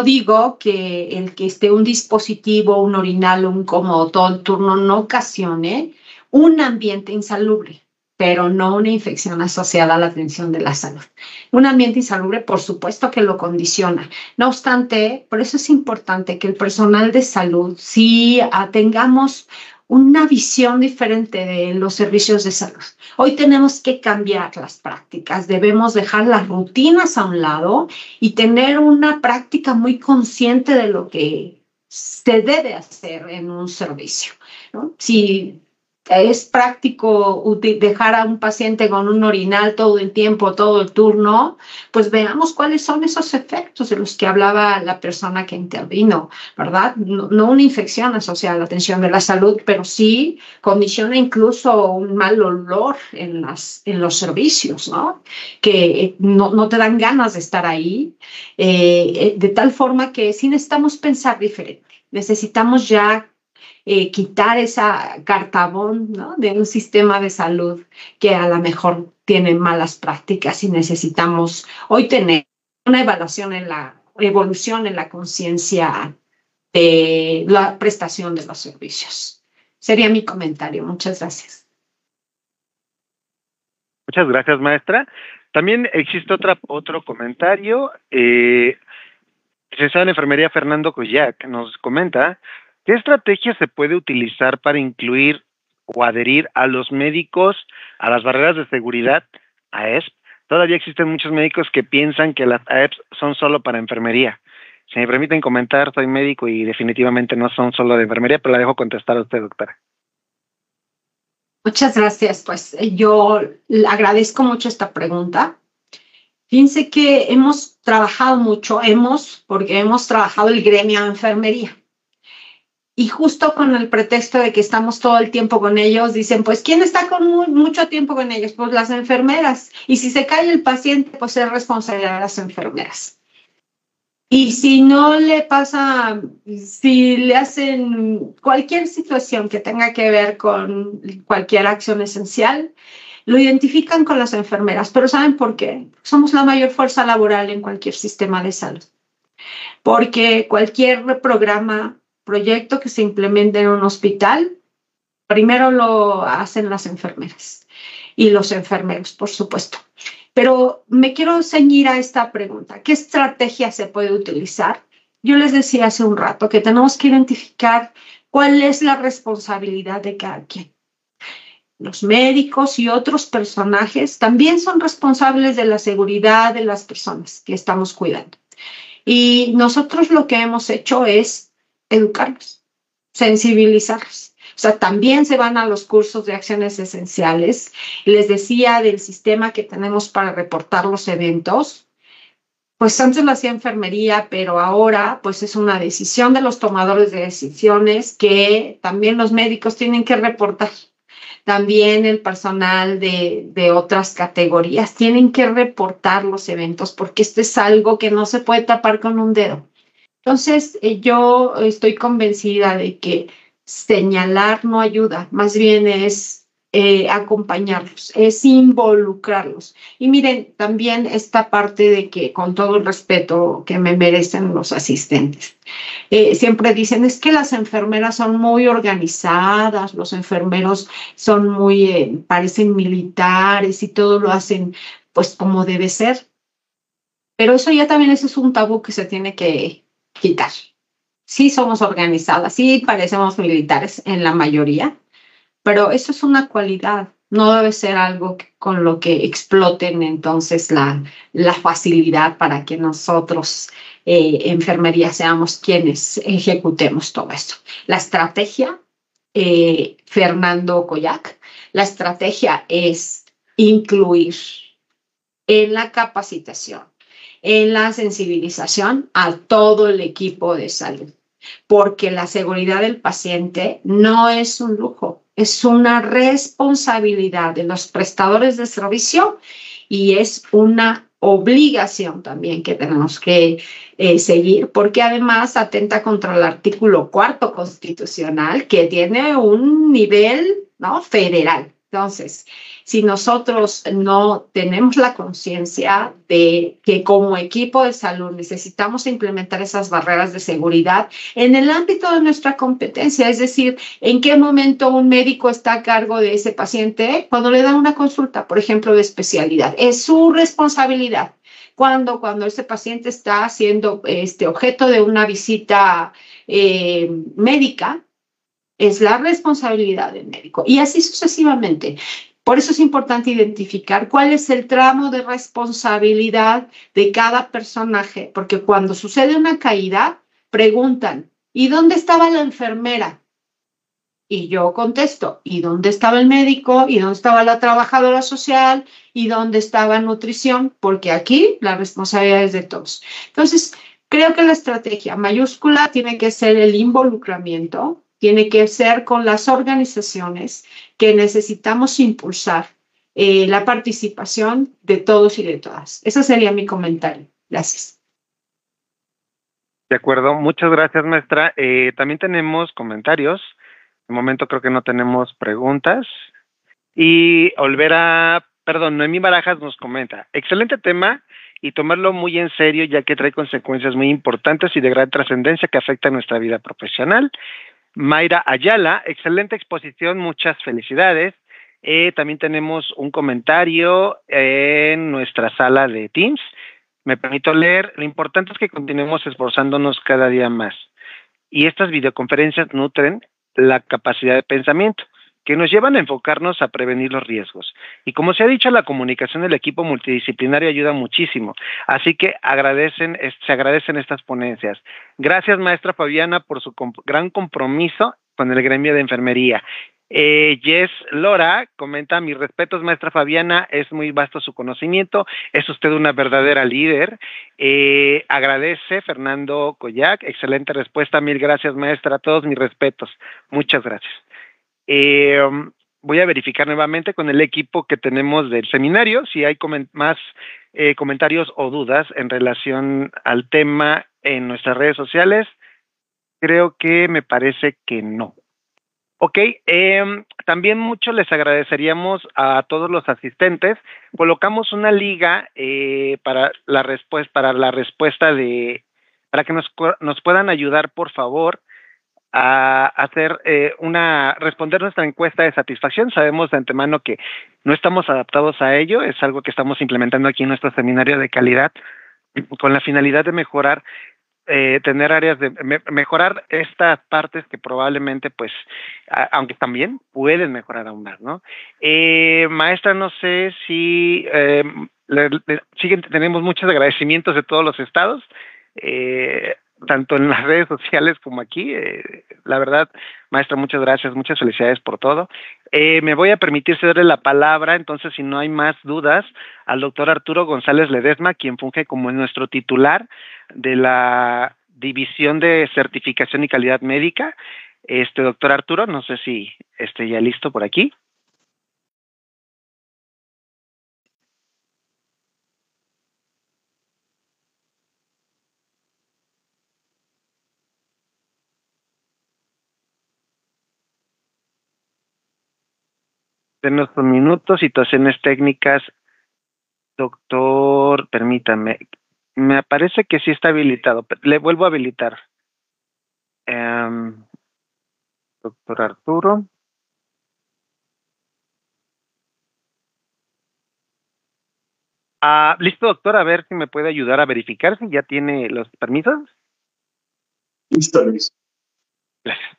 digo que el que esté un dispositivo, un orinal o un cómodo todo el turno no ocasione un ambiente insalubre, pero no una infección asociada a la atención de la salud. Un ambiente insalubre, por supuesto que lo condiciona. No obstante, por eso es importante que el personal de salud, sí tengamos una visión diferente de los servicios de salud. Hoy tenemos que cambiar las prácticas, debemos dejar las rutinas a un lado y tener una práctica muy consciente de lo que se debe hacer en un servicio, ¿no? Si es práctico dejar a un paciente con un orinal todo el tiempo, todo el turno, pues veamos cuáles son esos efectos de los que hablaba la persona que intervino, ¿verdad? No una infección asociada a la atención de la salud, pero sí condiciona incluso un mal olor en los servicios, ¿no? Que no te dan ganas de estar ahí, de tal forma que sí necesitamos pensar diferente. Necesitamos ya quitar esa cartabón, ¿no?, de un sistema de salud que a lo mejor tiene malas prácticas y necesitamos hoy tener una evolución en la conciencia de la prestación de los servicios. Sería mi comentario. Muchas gracias. Muchas gracias, maestra. También existe otro comentario. Licenciado en Enfermería Fernando Collac nos comenta: ¿qué estrategia se puede utilizar para incluir o adherir a los médicos a las barreras de seguridad, AESP? Todavía existen muchos médicos que piensan que las AESP son solo para enfermería. Si me permiten comentar, soy médico y definitivamente no son solo de enfermería, pero la dejo contestar a usted, doctora. Muchas gracias. Pues yo agradezco mucho esta pregunta. Fíjense que hemos trabajado mucho, porque hemos trabajado el gremio de enfermería. Y justo con el pretexto de que estamos todo el tiempo con ellos, dicen, pues, ¿quién está con mucho tiempo con ellos? Pues las enfermeras. Y si se cae el paciente, pues es responsabilidad de las enfermeras. Y si no le pasa, si le hacen cualquier situación que tenga que ver con cualquier acción esencial, lo identifican con las enfermeras. Pero ¿saben por qué? Somos la mayor fuerza laboral en cualquier sistema de salud. Porque cualquier proyecto que se implemente en un hospital, primero lo hacen las enfermeras y los enfermeros, por supuesto. Pero me quiero ceñir a esta pregunta: ¿qué estrategia se puede utilizar? Yo les decía hace un rato que tenemos que identificar cuál es la responsabilidad de cada quien. Los médicos y otros personajes también son responsables de la seguridad de las personas que estamos cuidando. Y nosotros lo que hemos hecho es educarlos, sensibilizarlos. O sea, también se van a los cursos de acciones esenciales. Les decía del sistema que tenemos para reportar los eventos. Pues antes lo hacía enfermería, pero ahora pues es una decisión de los tomadores de decisiones que también los médicos tienen que reportar. También el personal de otras categorías tienen que reportar los eventos, porque esto es algo que no se puede tapar con un dedo. Entonces, yo estoy convencida de que señalar no ayuda, más bien es acompañarlos, es involucrarlos. Y miren, también esta parte de que, con todo el respeto que me merecen los asistentes, siempre dicen, es que las enfermeras son muy organizadas, los enfermeros son muy, parecen militares y todo lo hacen pues como debe ser. Pero eso ya también es un tabú que se tiene que quitar. Sí somos organizadas, sí parecemos militares en la mayoría, pero eso es una cualidad, no debe ser algo con lo que exploten entonces la facilidad para que nosotros, enfermería, seamos quienes ejecutemos todo esto. La estrategia, Fernando Collac, la estrategia es incluir en la capacitación, en la sensibilización a todo el equipo de salud, porque la seguridad del paciente no es un lujo, es una responsabilidad de los prestadores de servicio y es una obligación también que tenemos que seguir, porque además atenta contra el artículo 4 constitucional, que tiene un nivel, ¿no?, federal. Entonces, si nosotros no tenemos la conciencia de que como equipo de salud necesitamos implementar esas barreras de seguridad en el ámbito de nuestra competencia, es decir, en qué momento un médico está a cargo de ese paciente cuando le dan una consulta, por ejemplo, de especialidad, es su responsabilidad. Cuando ese paciente está siendo objeto de una visita médica, es la responsabilidad del médico, y así sucesivamente. Por eso es importante identificar cuál es el tramo de responsabilidad de cada personaje, porque cuando sucede una caída, preguntan, ¿y dónde estaba la enfermera? Y yo contesto, ¿y dónde estaba el médico? ¿Y dónde estaba la trabajadora social? ¿Y dónde estaba nutrición? Porque aquí la responsabilidad es de todos. Entonces, creo que la estrategia mayúscula tiene que ser el involucramiento, tiene que ser con las organizaciones que necesitamos impulsar la participación de todos y de todas. Ese sería mi comentario. Gracias. De acuerdo, muchas gracias, maestra. También tenemos comentarios. De momento creo que no tenemos preguntas. Y Noemí Barajas nos comenta, excelente tema y tomarlo muy en serio, ya que trae consecuencias muy importantes y de gran trascendencia que afectan nuestra vida profesional. Mayra Ayala, excelente exposición, muchas felicidades. También tenemos un comentario en nuestra sala de Teams. Me permito leer, lo importante es que continuemos esforzándonos cada día más. Y estas videoconferencias nutren la capacidad de pensamiento, que nos llevan a enfocarnos a prevenir los riesgos. Y como se ha dicho, la comunicación del equipo multidisciplinario ayuda muchísimo. Así que se agradecen estas ponencias. Gracias, maestra Fabiana, por su gran compromiso con el gremio de enfermería. Jess Lora comenta, mis respetos, maestra Fabiana, es muy vasto su conocimiento, es usted una verdadera líder. Agradece Fernando Collac, excelente respuesta, mil gracias, maestra, todos mis respetos, muchas gracias. Voy a verificar nuevamente con el equipo que tenemos del seminario si hay más comentarios o dudas en relación al tema en nuestras redes sociales. Creo que me parece que no. Ok, también mucho les agradeceríamos a todos los asistentes. Colocamos una liga para que nos puedan ayudar, por favor, a hacer responder nuestra encuesta de satisfacción. Sabemos de antemano que no estamos adaptados a ello, es algo que estamos implementando aquí en nuestro seminario de calidad con la finalidad de mejorar, tener áreas de mejorar estas partes que probablemente, pues, aunque también pueden mejorar aún más, ¿no? Maestra, no sé si tenemos muchos agradecimientos de todos los estados, tanto en las redes sociales como aquí. La verdad, maestra, muchas gracias, muchas felicidades por todo. Me voy a permitir cederle la palabra, entonces, si no hay más dudas, al doctor Arturo González Ledesma, quien funge como nuestro titular de la División de Certificación y Calidad Médica. Doctor Arturo, no sé si esté ya listo por aquí. Denos un minuto, situaciones técnicas. Doctor, permítame. Me parece que sí está habilitado. Le vuelvo a habilitar. Doctor Arturo. Listo, doctor. A ver si me puede ayudar a verificar si ya tiene los permisos. Listo, Luis. Gracias.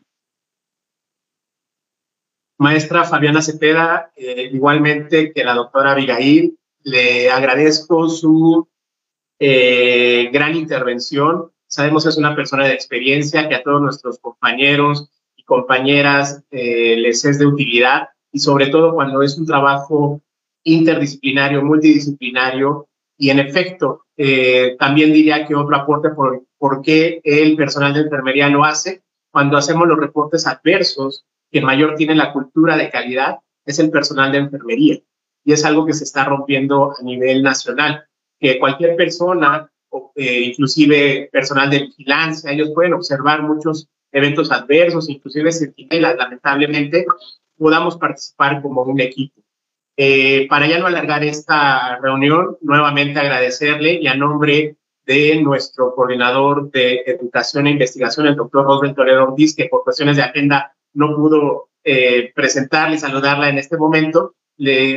Maestra Fabiana Cepeda, igualmente que la doctora Abigail, le agradezco su gran intervención. Sabemos que es una persona de experiencia, que a todos nuestros compañeros y compañeras les es de utilidad, y sobre todo cuando es un trabajo interdisciplinario, multidisciplinario, y en efecto, también diría que otro aporte por qué el personal de enfermería lo hace. Cuando hacemos los reportes adversos, que mayor tiene la cultura de calidad es el personal de enfermería, y es algo que se está rompiendo a nivel nacional. que cualquier persona, inclusive personal de vigilancia, ellos pueden observar muchos eventos adversos, inclusive centinelas, lamentablemente, podamos participar como un equipo. Para ya no alargar esta reunión, nuevamente agradecerle y a nombre de nuestro coordinador de Educación e Investigación, el doctor Rosbel Toledo Ortiz, que por cuestiones de agenda no pudo presentarle y saludarla en este momento,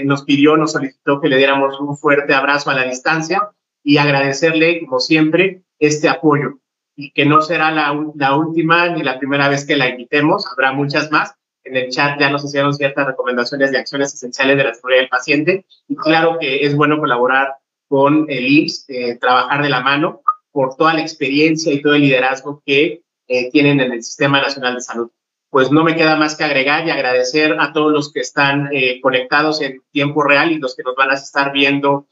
nos solicitó que le diéramos un fuerte abrazo a la distancia y agradecerle, como siempre, este apoyo. Y que no será la última ni la primera vez que la invitemos, habrá muchas más. En el chat ya nos hicieron ciertas recomendaciones de acciones esenciales de la seguridad del paciente. Y claro que es bueno colaborar con el IMSS, trabajar de la mano por toda la experiencia y todo el liderazgo que tienen en el Sistema Nacional de Salud. Pues no me queda más que agregar y agradecer a todos los que están conectados en tiempo real y los que nos van a estar viendo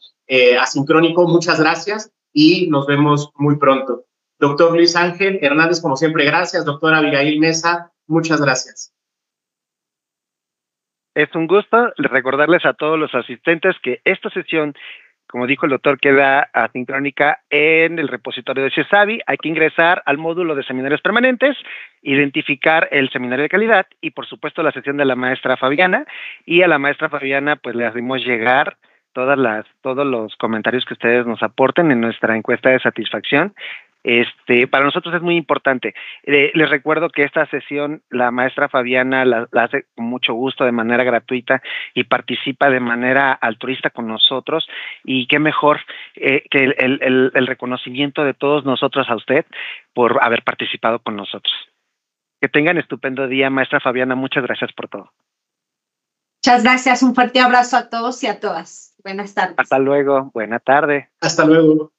asincrónico. Muchas gracias y nos vemos muy pronto. Doctor Luis Ángel Hernández, como siempre, gracias. Doctora Abigail Mesa, muchas gracias. Es un gusto recordarles a todos los asistentes que esta sesión, como dijo el doctor, queda asincrónica en el repositorio de CIESAVI. Hay que ingresar al módulo de seminarios permanentes, identificar el seminario de calidad y, por supuesto, la sesión de la maestra Fabiana. Y a la maestra Fabiana, pues, le hacemos llegar todos los comentarios que ustedes nos aporten en nuestra encuesta de satisfacción. Para nosotros es muy importante. Les recuerdo que esta sesión la maestra Fabiana la hace con mucho gusto, de manera gratuita, y participa de manera altruista con nosotros, y qué mejor que el reconocimiento de todos nosotros a usted por haber participado con nosotros. Que tengan estupendo día, maestra Fabiana, muchas gracias por todo. Muchas gracias, un fuerte abrazo a todos y a todas. Buenas tardes. Hasta luego, buena tarde. Hasta luego.